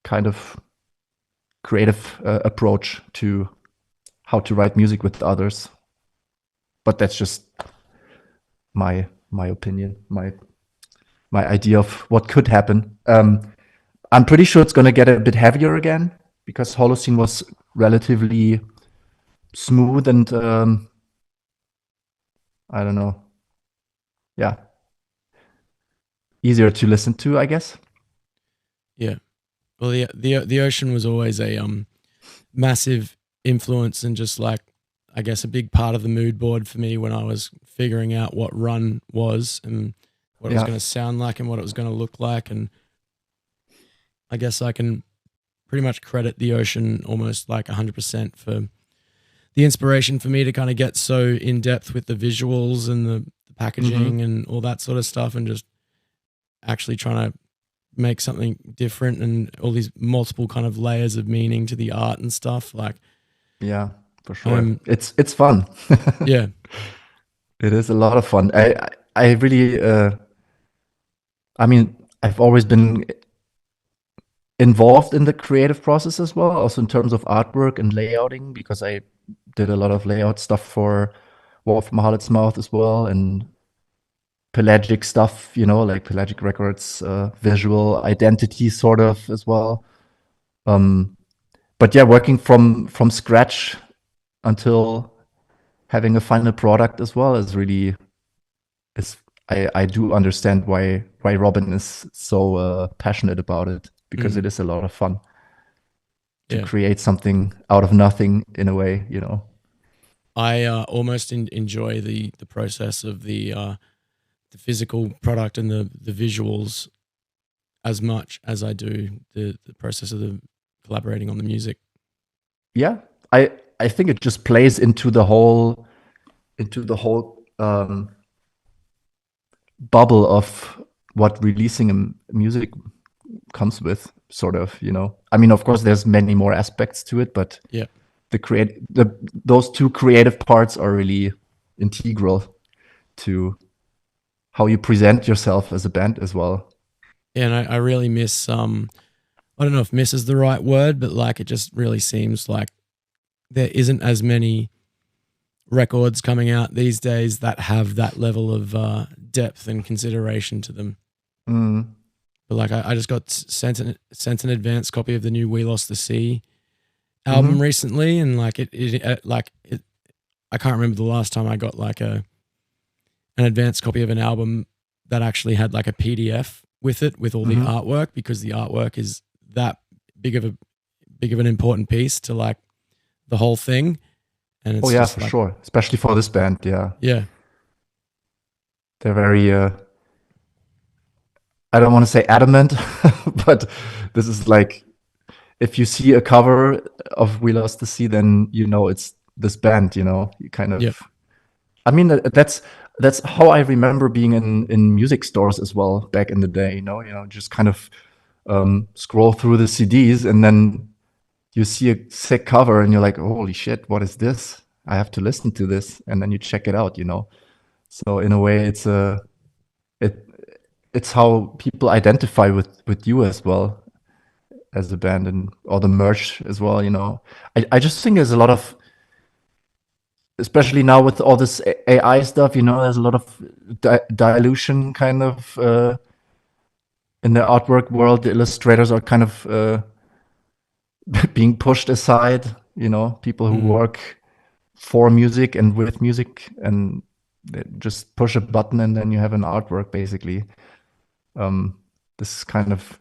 kind of creative approach to how to write music with others. But that's just my opinion, my idea of what could happen. I'm pretty sure it's gonna get a bit heavier again because Holocene was relatively smooth and I don't know, yeah, easier to listen to, I guess. Yeah. Well, the ocean was always a massive influence and just like I guess a big part of the mood board for me when I was figuring out what Run was and what it was Yeah, going to sound like and what it was going to look like. And I guess I can pretty much credit the ocean almost like 100% for the inspiration for me to kind of get so in depth with the visuals and the hmm packaging and all that sort of stuff and just actually trying to make something different and all these multiple kind of layers of meaning to the art and stuff like yeah, for sure. um It's fun. yeah. It is a lot of fun. I really, I mean, I've always been involved in the creative process as well, also in terms of artwork and layouting, because I did a lot of layout stuff for Wolf from Harlot's Mouth as well, and Pelagic stuff, like Pelagic Records, visual identity sort of as well. Um, but yeah, working from scratch until having a final product as well is really is I do understand why Robin is so passionate about it because Mm, it is a lot of fun to yeah. create something out of nothing in a way. I almost enjoy the process of the physical product and the visuals as much as I do the process of the collaborating on the music. Yeah, I think it just plays into the whole bubble of what releasing music comes with, sort of. I mean, of course, there's many more aspects to it, but Yeah. those two creative parts are really integral to how you present yourself as a band as well. And I really miss I don't know if miss is the right word, but like it just really seems like there isn't as many records coming out these days that have that level of depth and consideration to them. Mm, But like I just got sent an advanced copy of the new We Lost the Sea album hmm recently, and like it I can't remember the last time I got like an advanced copy of an album that actually had like a PDF. with it, with all the Hmm. artwork, because the artwork is that big of an important piece to like the whole thing. And Oh it's yeah, just for like, sure. Especially for this band. Yeah, yeah, they're very. I don't want to say adamant, but this is like if you see a cover of We Lost the Sea, then you know it's this band. You know, you kind yeah, of. I mean, that's how I remember being in music stores as well back in the day. Just kind of scroll through the CDs and then you see a sick cover and you're like, holy shit, what is this? I have to listen to this, and then you check it out. So in a way, it it's how people identify with you as well as a band and or the merch as well. I just think there's a lot of, especially now with all this AI stuff. There's a lot of dilution kind of in the artwork world. The illustrators are kind of being pushed aside. People who mm, work for music and with music, and they just push a button and then you have an artwork basically. Um, this is kind of,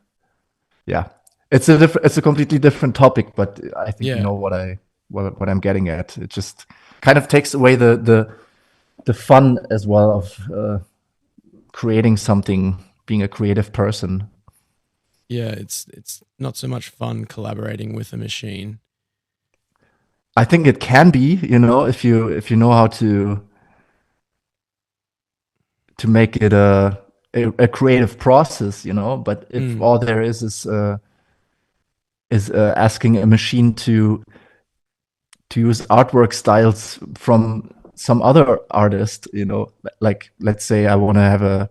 yeah, it's a completely different topic, but I think you yeah, know what I'm getting at. It just kind of takes away the fun as well of creating something, being a creative person. yeah. It's not so much fun collaborating with a machine. I think it can be, if you know how to make it a creative process, but if Mm, all there is asking a machine to use artwork styles from some other artist, like let's say I want to have a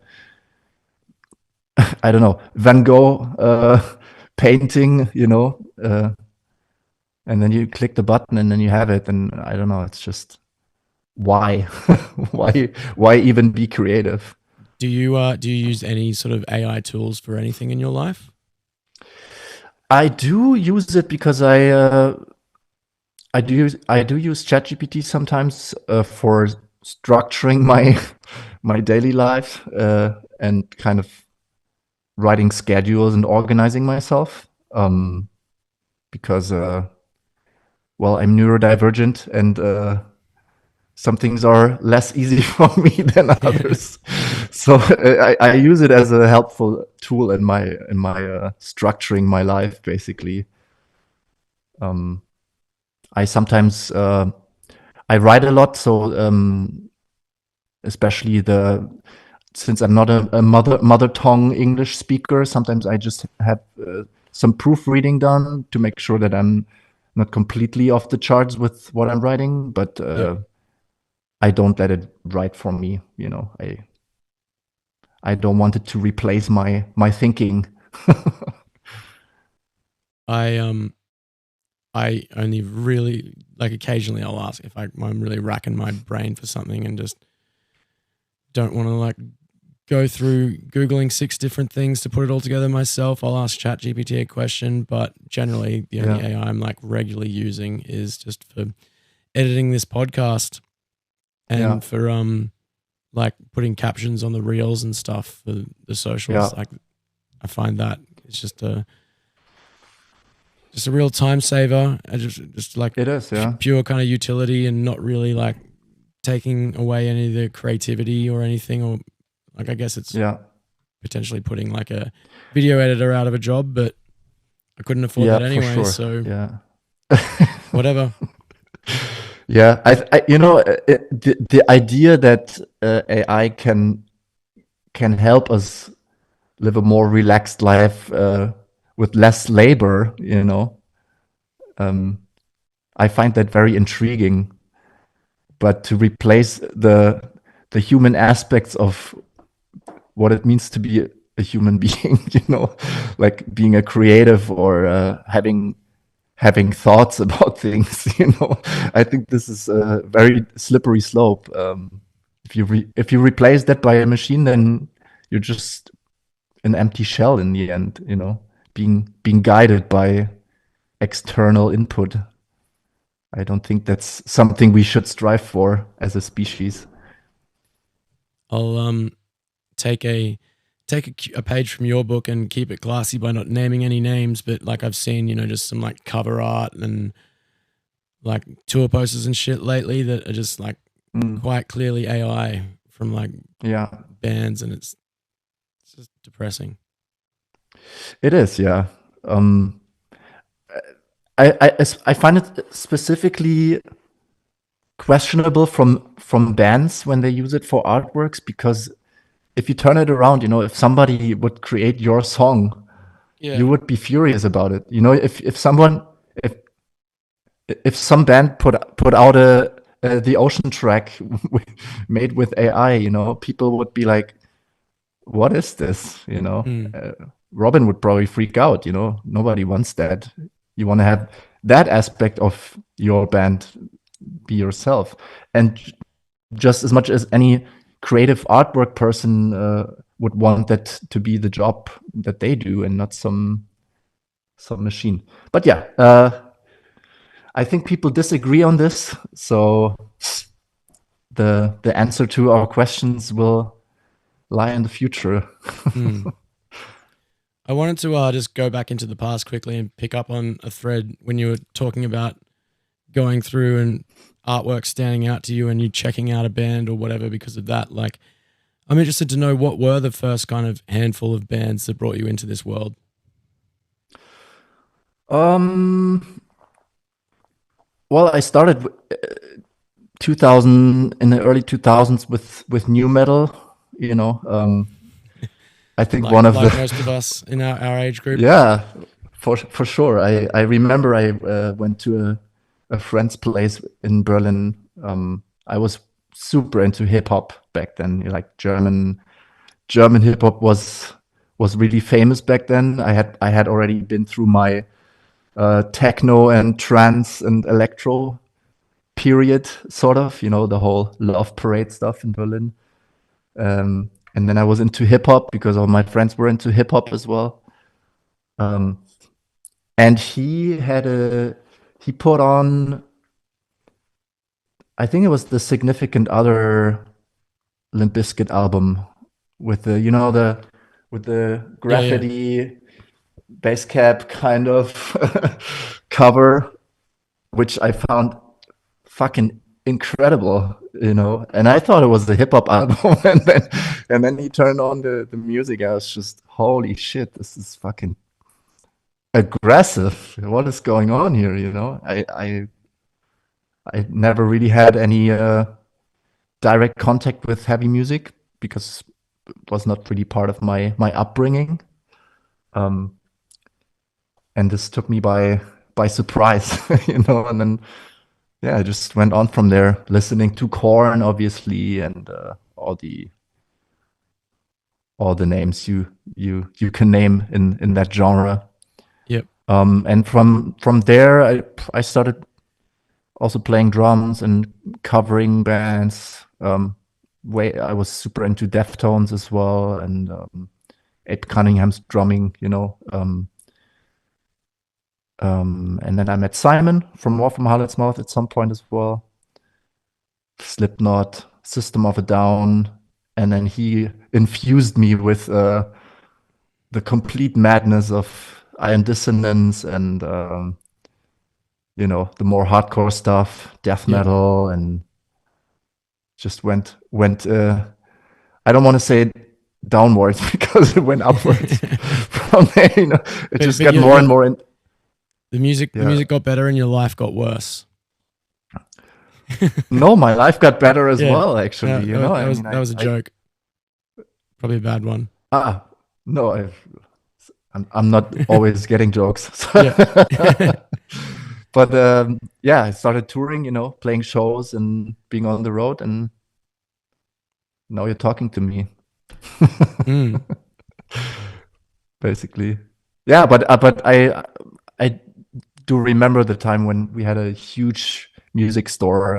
I don't know, Van Gogh painting, and then you click the button and then you have it, and I don't know, it's just why why even be creative? do you use any sort of AI tools for anything in your life? I do use it because I do use ChatGPT sometimes for structuring my my daily life and kind of writing schedules and organizing myself. Because well, I'm neurodivergent and some things are less easy for me than others. So I use it as a helpful tool in my structuring my life basically. Um, I sometimes I write a lot, so especially the since I'm not a mother tongue English speaker, sometimes I just have some proofreading done to make sure that I'm not completely off the charts with what I'm writing, but Yep. I don't let it write for me. I don't want it to replace my thinking. I I only really like occasionally I'll ask if I'm really racking my brain for something and just don't want to like go through Googling six different things to put it all together myself. I'll ask ChatGPT a question, but generally the only Yeah, AI I'm like regularly using is just for editing this podcast yeah, and for like putting captions on the reels and stuff for the yeah. socials. Like I find that it's just a real time saver. I just like It is. Yeah, pure kind of utility and not really like taking away any of the creativity or anything. Or like I guess it's yeah, potentially putting like a video editor out of a job, but I couldn't afford yeah, that for anyway. sure. So Yeah. whatever. Yeah, the idea that AI can help us live a more relaxed life with less labor, um, I find that very intriguing. But to replace the human aspects of what it means to be a human being, like being a creative or having thoughts about things, I think this is a very slippery slope. If you replace that by a machine, then you're just an empty shell in the end, being guided by external input. I don't think that's something we should strive for as a species. I'll take a take a page from your book and keep it classy by not naming any names, but like I've seen, just some like cover art and like tour posters and shit lately that are just like Mm, quite clearly AI from like yeah, bands, and it's just depressing. it is. Yeah. Um, I find it specifically questionable from bands when they use it for artworks, because if you turn it around, if somebody would create your song, you Yeah. would be furious about it. If if some band put out a the ocean track made with AI, people would be like, "What is this?" Mm. Robin would probably freak out. Nobody wants that. You want to have that aspect of your band be yourself, and just as much as any creative artwork person would want that to be the job that they do, and not some machine. But yeah, I think people disagree on this, so the answer to our questions will lie in the future. Mm. I wanted to just go back into the past quickly and pick up on a thread when you were talking about going through and artwork standing out to you and you checking out a band or whatever because of that. Like, I'm interested to know, what were the first kind of handful of bands that brought you into this world? Um, well, I started 2000 in the early 2000s with new metal. You know, I think Like one of like the most of us in our age group. yeah, for sure. I remember I went to a friend's place in Berlin. I was super into hip hop back then. Like German hip hop was really famous back then. I had already been through my techno and trance and electro period, sort of. The whole Love Parade stuff in Berlin. And then I was into hip hop because all my friends were into hip hop as well. Um, and he put on, I think it was the Significant Other Limp Bizkit album with the with the Yeah, yeah. graffiti bass cap kind of cover, which I found fucking incredible. And I thought it was the hip hop album, and then he turned on the music. I was just, holy shit, this is fucking aggressive. What is going on here? I never really had any direct contact with heavy music because it was not really part of my upbringing. Um, and this took me by surprise, And then yeah, I just went on from there, listening to Korn, obviously, and all the names you can name in that genre. Yep. And from there, I started also playing drums and covering bands. I was super into Deftones as well, and Abe Cunningham's drumming. And then I met Simon from War from Harlots Mouth at some point as well. Slipknot, System of a Down, and then he infused me with the complete madness of Iron Dissonance and the more hardcore stuff, death Yep. metal, and just went. I don't want to say downwards because it went upwards from there. It but just but got you, more you and more in. the Yeah. music got better and your life got worse. No, my life got better as Yeah. well. Actually, That I was mean, that was a I joke. Probably a bad one. no, I'm not always getting jokes. Yeah. But yeah, I started touring, playing shows and being on the road, and now you're talking to me, Mm. basically. Yeah, but I do remember the time when we had a huge music store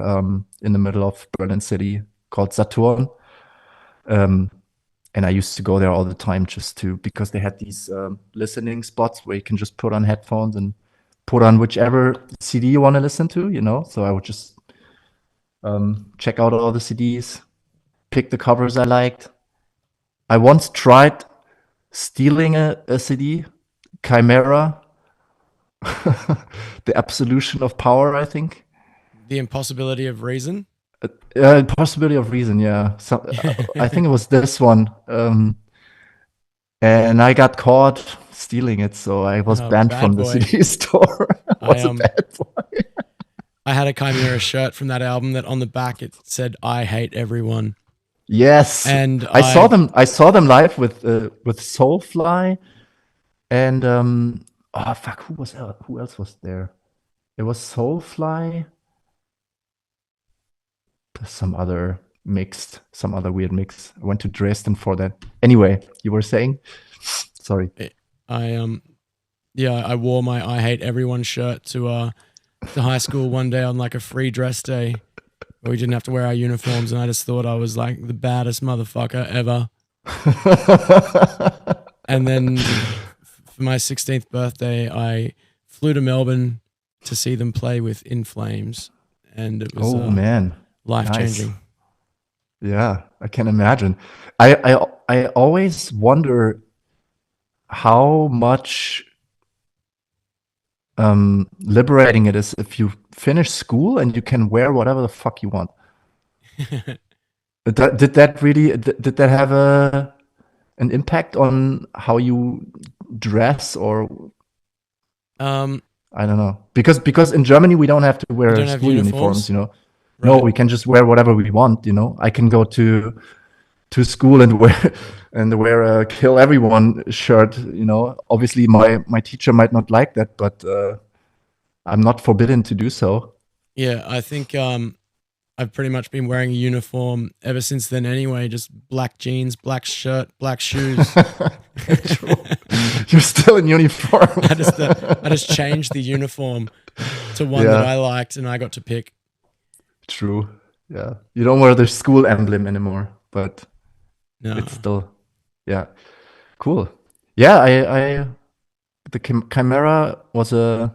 in the middle of Berlin City called Saturn. Um, and I used to go there all the time because they had these listening spots where you can just put on headphones and put on whichever CD you want to listen to. So I would just check out all the CDs, pick the covers I liked. I once tried stealing a CD, Chimera, the absolution of power, I think. The impossibility of reason. Possibility of reason, yeah. I think it was this one. And I got caught stealing it, so I was Oh, banned bad from the boy. CD store. I I was a bad boy. I had a Chimera shirt from that album that on the back it said "I hate everyone," Yes, and I saw I them. I saw them live with Soulfly and oh fuck, who else was there? It was Soulfly, some other weird mix. I went to Dresden for that. Anyway, you were saying? Sorry. I yeah, I wore my "I hate everyone" shirt to high school one day on like a free dress day where we didn't have to wear our uniforms, and I just thought I was like the baddest motherfucker ever. And then for my 16th birthday, I flew to Melbourne to see them play with In Flames, and it was Oh man, life nice. changing. Yeah, I can imagine. I always wonder how much liberating it is if you finish school and you can wear whatever the fuck you want. Did that really did that have an impact on how you dress, or um, I don't know, because in Germany we don't have to you wear don't have school uniforms, uniforms, you know. No, right? we can just wear whatever we want, you know. I can go to school and wear a kill everyone shirt, you know. Obviously my teacher might not like that, but I'm not forbidden to do so. Yeah, I think I've pretty much been wearing a uniform ever since then. Anyway, just black jeans, black shirt, black shoes. True. You're still in uniform. I just changed the uniform to one that Yeah, I liked, and I got to pick. true. Yeah. You don't wear the school emblem anymore, but No, it's still, yeah, cool. Yeah, the Chimera was a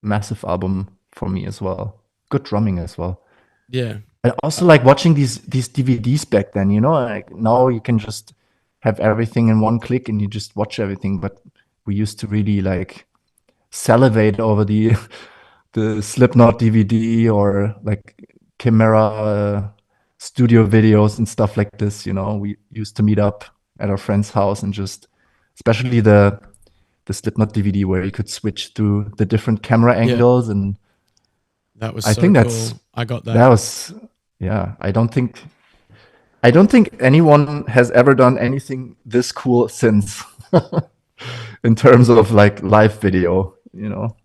massive album for me as well. Good drumming as well. yeah, I also like watching these DVDs back then, you know, like now you can just have everything in one click and you just watch everything. But we used to really like salivate over the the Slipknot DVD or like Chimera studio videos and stuff like this. You know, we used to meet up at our friend's house and just, especially the Slipknot DVD where you could switch through the different camera yeah. angles, and That was I so think that's cool. I got that that. was yeah. I don't think anyone has ever done anything this cool since, in terms of like live video. You know.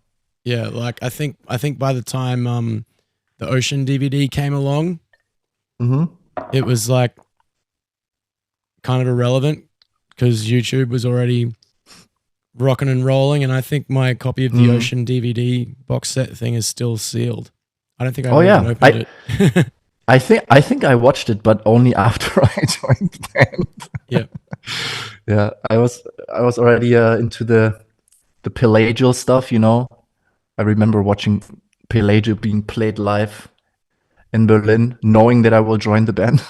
Yeah, like I think by the time the Ocean DVD came along, Hmm. it was like kind of irrelevant because YouTube was already rocking and rolling, and I think my copy of the Hmm. Ocean DVD box set thing is still sealed. I don't think I've Oh even yeah, opened it. I think I watched it, but only after I joined the band. Yeah, Yeah, I was already into the Pelagial stuff. You know, I remember watching Pelagial being played live in Berlin, knowing that I will join the band,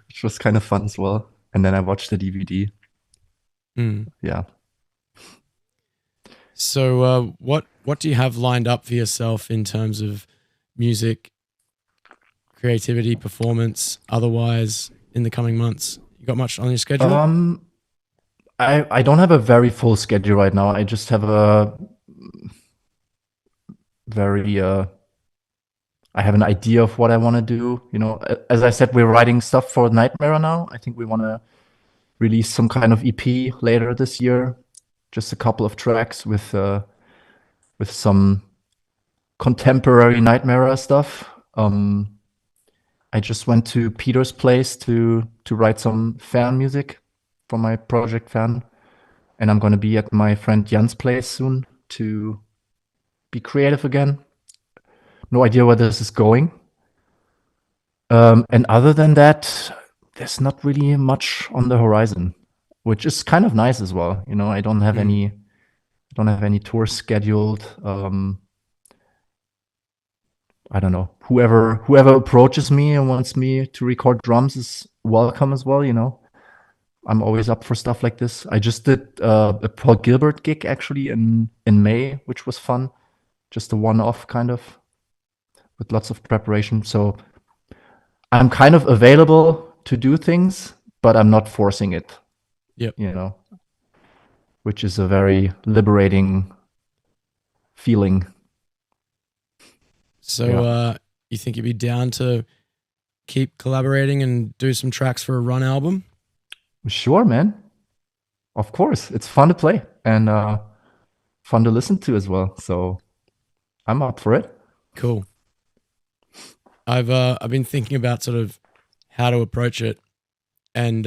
which was kind of fun as well. And then I watched the DVD. mm. Yeah. So what do you have lined up for yourself in terms of music, creativity, performance, otherwise in the coming months? You got much on your schedule? Um, I don't have a very full schedule right now. I just have a very I have an idea of what I want to do. You know, as I said, we're writing stuff for Nightmare now. I think we want to release some kind of EP later this year. Just a couple of tracks with some contemporary Nightmare stuff. I just went to Peter's place to write some fan music for my project Fan, and I'm gonna be at my friend Jan's place soon to be creative again. No idea where this is going. And other than that, there's not really much on the horizon, which is kind of nice as well. You know, Mm. I don't have any tours scheduled. I don't know. Whoever approaches me and wants me to record drums is welcome as well. You know, I'm always up for stuff like this. I just did a Paul Gilbert gig actually in May, which was fun. Just a one-off kind of with lots of preparation. So I'm kind of available to do things, but I'm not forcing it. Yep. You know, which is a very liberating feeling. So you think you'd be down to keep collaborating and do some tracks for a Run album? Sure, man. Of course, it's fun to play and fun to listen to as well. So I'm up for it. Cool. I've been thinking about sort of how to approach it, and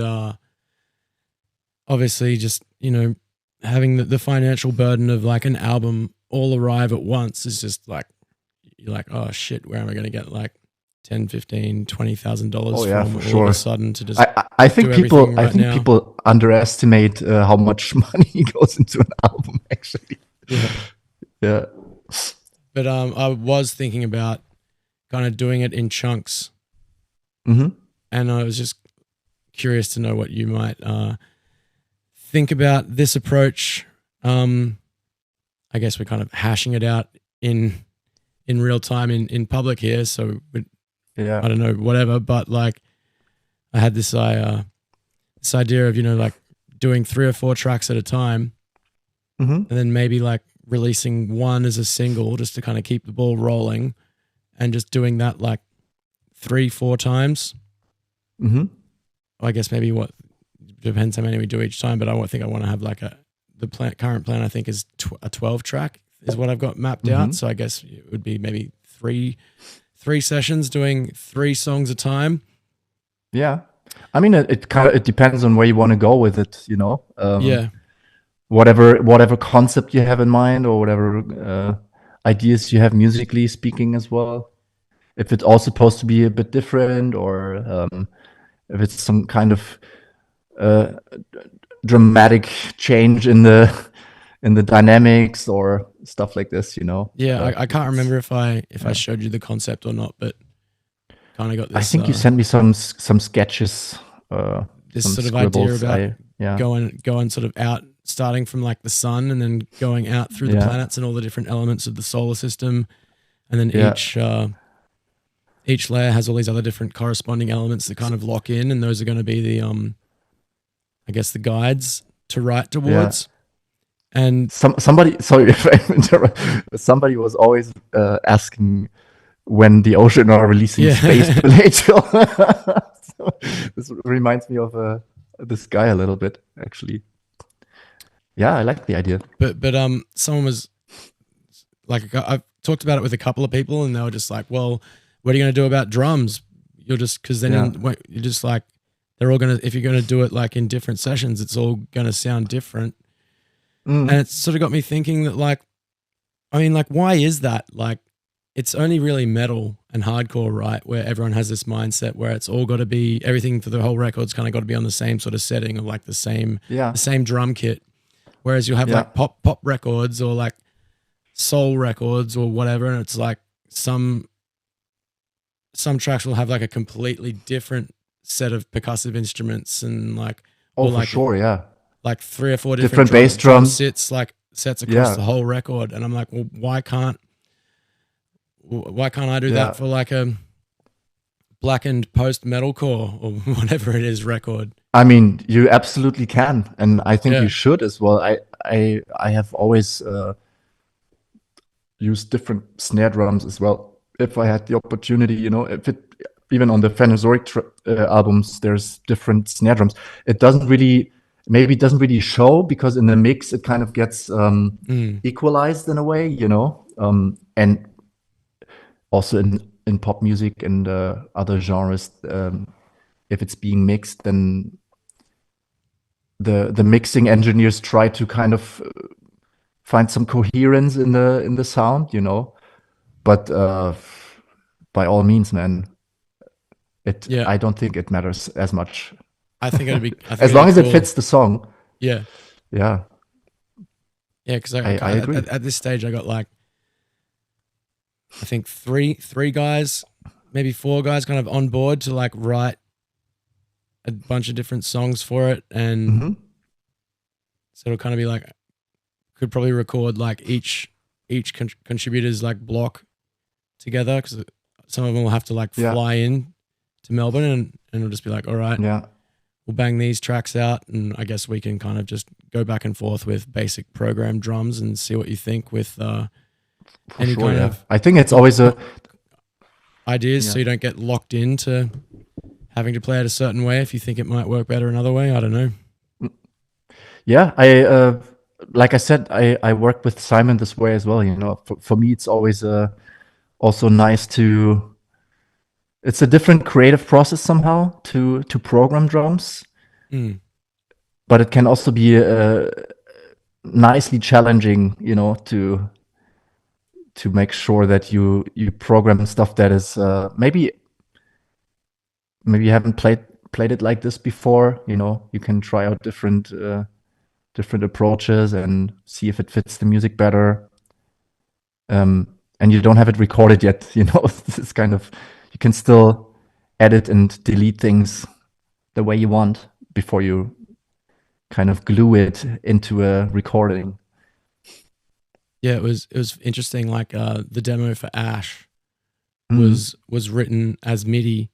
obviously just, you know, having the financial burden of like an album all arrive at once is just like, you're like, oh shit, where am I going to get like $10,000, $15,000, $20,000 from for all sure. of a sudden to just I think do people everything right now? people underestimate how much money goes into an album actually. Yeah. Yeah. But I was thinking about kind of doing it in chunks, Mm-hmm. and I was just curious to know what you might think about this approach. I guess we're kind of hashing it out in real time in public here, so Yeah. I don't know, whatever. But like, I had this idea of, you know, like doing 3 or 4 tracks at a time, Mm-hmm. and then maybe like releasing one as a single just to kind of keep the ball rolling, and just doing that like 3-4 times. Mm-hmm. I guess maybe what depends how many we do each time, but I think I want to have like current plan I think is a 12 track is what I've got mapped out. So I guess it would be maybe three sessions doing 3 songs a time. Yeah. I mean, it depends on where you want to go with it, you know. Yeah. Whatever concept you have in mind, or whatever ideas you have musically speaking as well. If it's all supposed to be a bit different, or if it's some kind of dramatic change in the dynamics or stuff like this, you know. Yeah, I can't remember if I showed you the concept or not, but kind of got this. I think you sent me some sketches. This some sort of scribbles. idea about going sort of out, starting from like the sun, and then going out through the planets and all the different elements of the solar system, and then each layer has all these other different corresponding elements that kind of lock in, and those are going to be the I guess the guides to write towards. And somebody, sorry if I interrupt, somebody was always asking when the Ocean are releasing Space Palatial. So this reminds me of this guy a little bit, actually. Yeah, I like the idea. But someone was like, I've talked about it with a couple of people, and they were just like, well, what are you going to do about drums? You're just, because then you're just like, they're all going to, if you're going to do it like in different sessions, it's all going to sound different. And it sort of got me thinking that, like, I mean, like, why is that? Like, it's only really metal and hardcore, right? Where everyone has this mindset where it's all got to be, everything for the whole record's kind of got to be on the same sort of setting, of like the same drum kit. Whereas you'll have like pop records or like soul records or whatever, and it's like some tracks will have like a completely different set of percussive instruments, and like, for sure, like 3 or 4 different bass drums sets across the whole record. And I'm like, well, why can't I do that for like a blackened post metalcore or whatever it is record? I mean, you absolutely can, and I think you should as well. I have always used different snare drums as well if I had the opportunity. You know, if it even on the Phanerozoic albums, there's different snare drums. It doesn't really show, because in the mix it kind of gets equalized in a way, you know. And also in pop music and other genres, if it's being mixed, then the mixing engineers try to kind of find some coherence in the sound, you know. But by all means, man, I don't think it matters as much. I think it'd be as long as it fits the song. Yeah. Yeah. Yeah, because I agree. At this stage, I got like, I think three guys, maybe 4 guys, kind of on board to like write a bunch of different songs for it, and Hmm. so it'll kind of be like could probably record like each contributor's like block together because some of them will have to like Yeah, fly in to Melbourne, and it'll just be like, all right, yeah, we'll bang these tracks out, and I guess we can kind of just go back and forth with basic program drums and see what you think with for any sure. kind Yeah, of I think it's hook, always a hook ideas, yeah. so you don't get locked into having to play it a certain way if you think it might work better another way. I don't know. Yeah, I like I said, I work with Simon this way as well. You know, for me, it's always also nice to. It's a different creative process somehow to program drums, Mm. but it can also be nicely challenging. You know, to make sure that you program stuff that is maybe you haven't played it like this before. You know, you can try out different approaches and see if it fits the music better. And you don't have it recorded yet. You know, it's kind of you can still edit and delete things the way you want before you kind of glue it into a recording. Yeah, it was interesting. Like the demo for Ash Mm. was written as MIDI,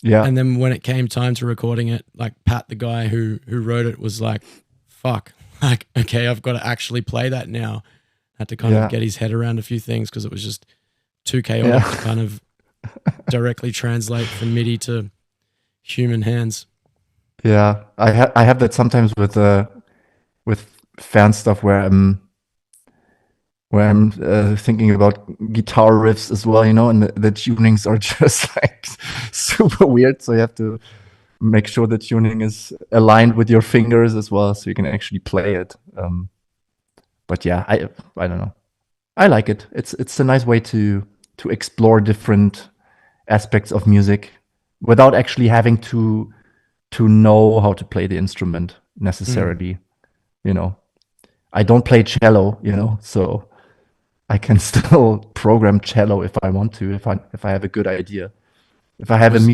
Yeah, and then when it came time to recording it, like Pat, the guy who wrote it, was like, "Fuck, like okay, I've got to actually play that now." Had to kind of yeah, get his head around a few things because it was just too chaotic to yeah, kind of directly translate from MIDI to human hands. yeah. I have that sometimes with fan stuff where I'm thinking about guitar riffs as well, you know, and the tunings are just like super weird. So you have to make sure the tuning is aligned with your fingers as well, so you can actually play it. But yeah, I don't know. I like it. It's a nice way to explore different aspects of music without actually having to know how to play the instrument Mm. necessarily. You know, I don't play cello, you know, so I can still program cello if I want to, if I have a good idea. If I have a Was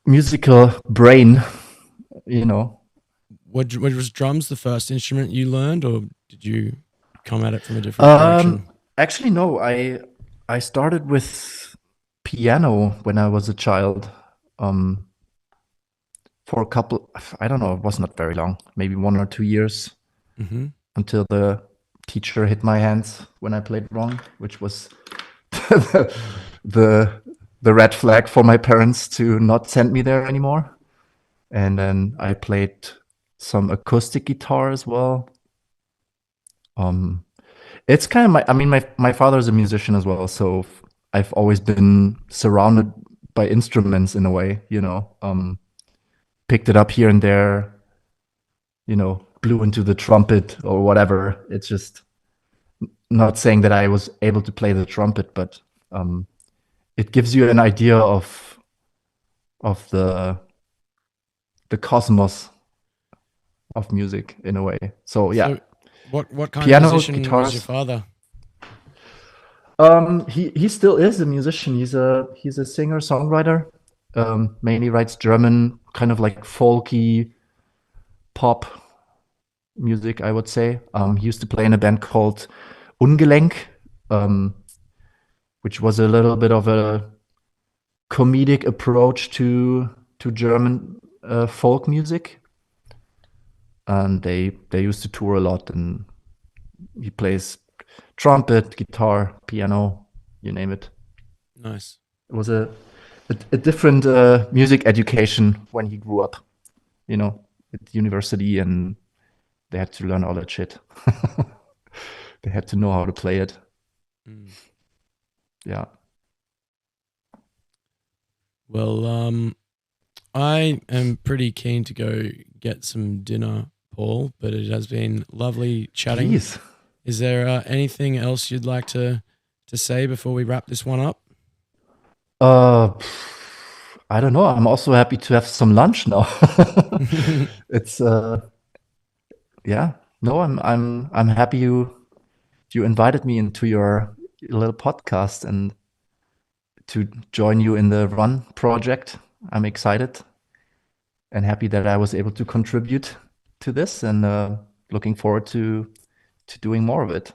musical brain, you know. what was drums the first instrument you learned, or did you come at it from a different direction? Actually, no. I started with piano when I was a child. Um, for a couple, I don't know, it was not very long, maybe 1 or 2 years Mm-hmm. until the teacher hit my hands when I played wrong, which was the the the red flag for my parents to not send me there anymore. And then I played some acoustic guitar as well. Um, it's kind of I mean, my father's a musician as well, so I've always been surrounded by instruments in a way, you know. Picked it up here and there, you know, blew into the trumpet or whatever. It's just not saying that I was able to play the trumpet, but um, it gives you an idea of the cosmos of music in a way. So yeah, So, what kind of piano, musician was your guitars. father? He still is a musician. He's a singer songwriter. Mainly writes German, kind of like folky pop music, I would say. He used to play in a band called Ungelenk, um, which was a little bit of a comedic approach to German folk music. And they used to tour a lot, and he plays trumpet, guitar, piano, you name it. Nice. It was a different music education when he grew up, you know, at university, and they had to learn all that shit. They had to know how to play it. Mm. Yeah. Well, I am pretty keen to go get some dinner, Paul, but it has been lovely chatting. Please. Is there anything else you'd like to say before we wrap this one up? Uh, I don't know. I'm also happy to have some lunch now. It's yeah. No, I'm happy you invited me into your little podcast, and to join you in the Run project. I'm excited and happy that I was able to contribute to this, and looking forward to doing more of it.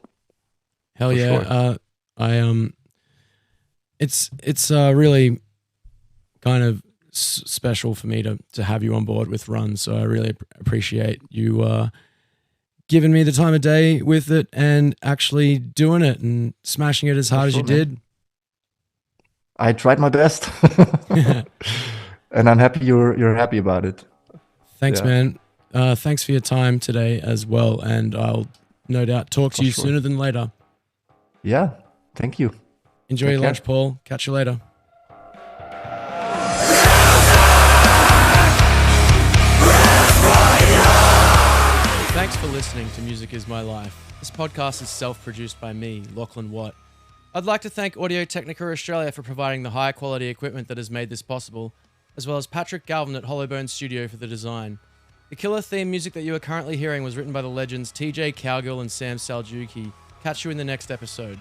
Hell for yeah. sure. It's really kind of special for me to have you on board with Run. So I really appreciate you giving me the time of day with it and actually doing it and smashing it as hard as you did. I tried my best, and I'm happy you're happy about it. Thanks, man. Thanks for your time today as well, and I'll no doubt talk to you sooner than later. Yeah, thank you. Enjoy your lunch, Paul. Catch you later. Thanks for listening to Music Is My Life. This podcast is self-produced by me, Lachlan Watt. I'd like to thank Audio-Technica Australia for providing the high-quality equipment that has made this possible, as well as Patrick Galvin at Hollowbone Studio for the design. The killer theme music that you are currently hearing was written by the legends TJ Cowgill and Sam Saljuki. Catch you in the next episode.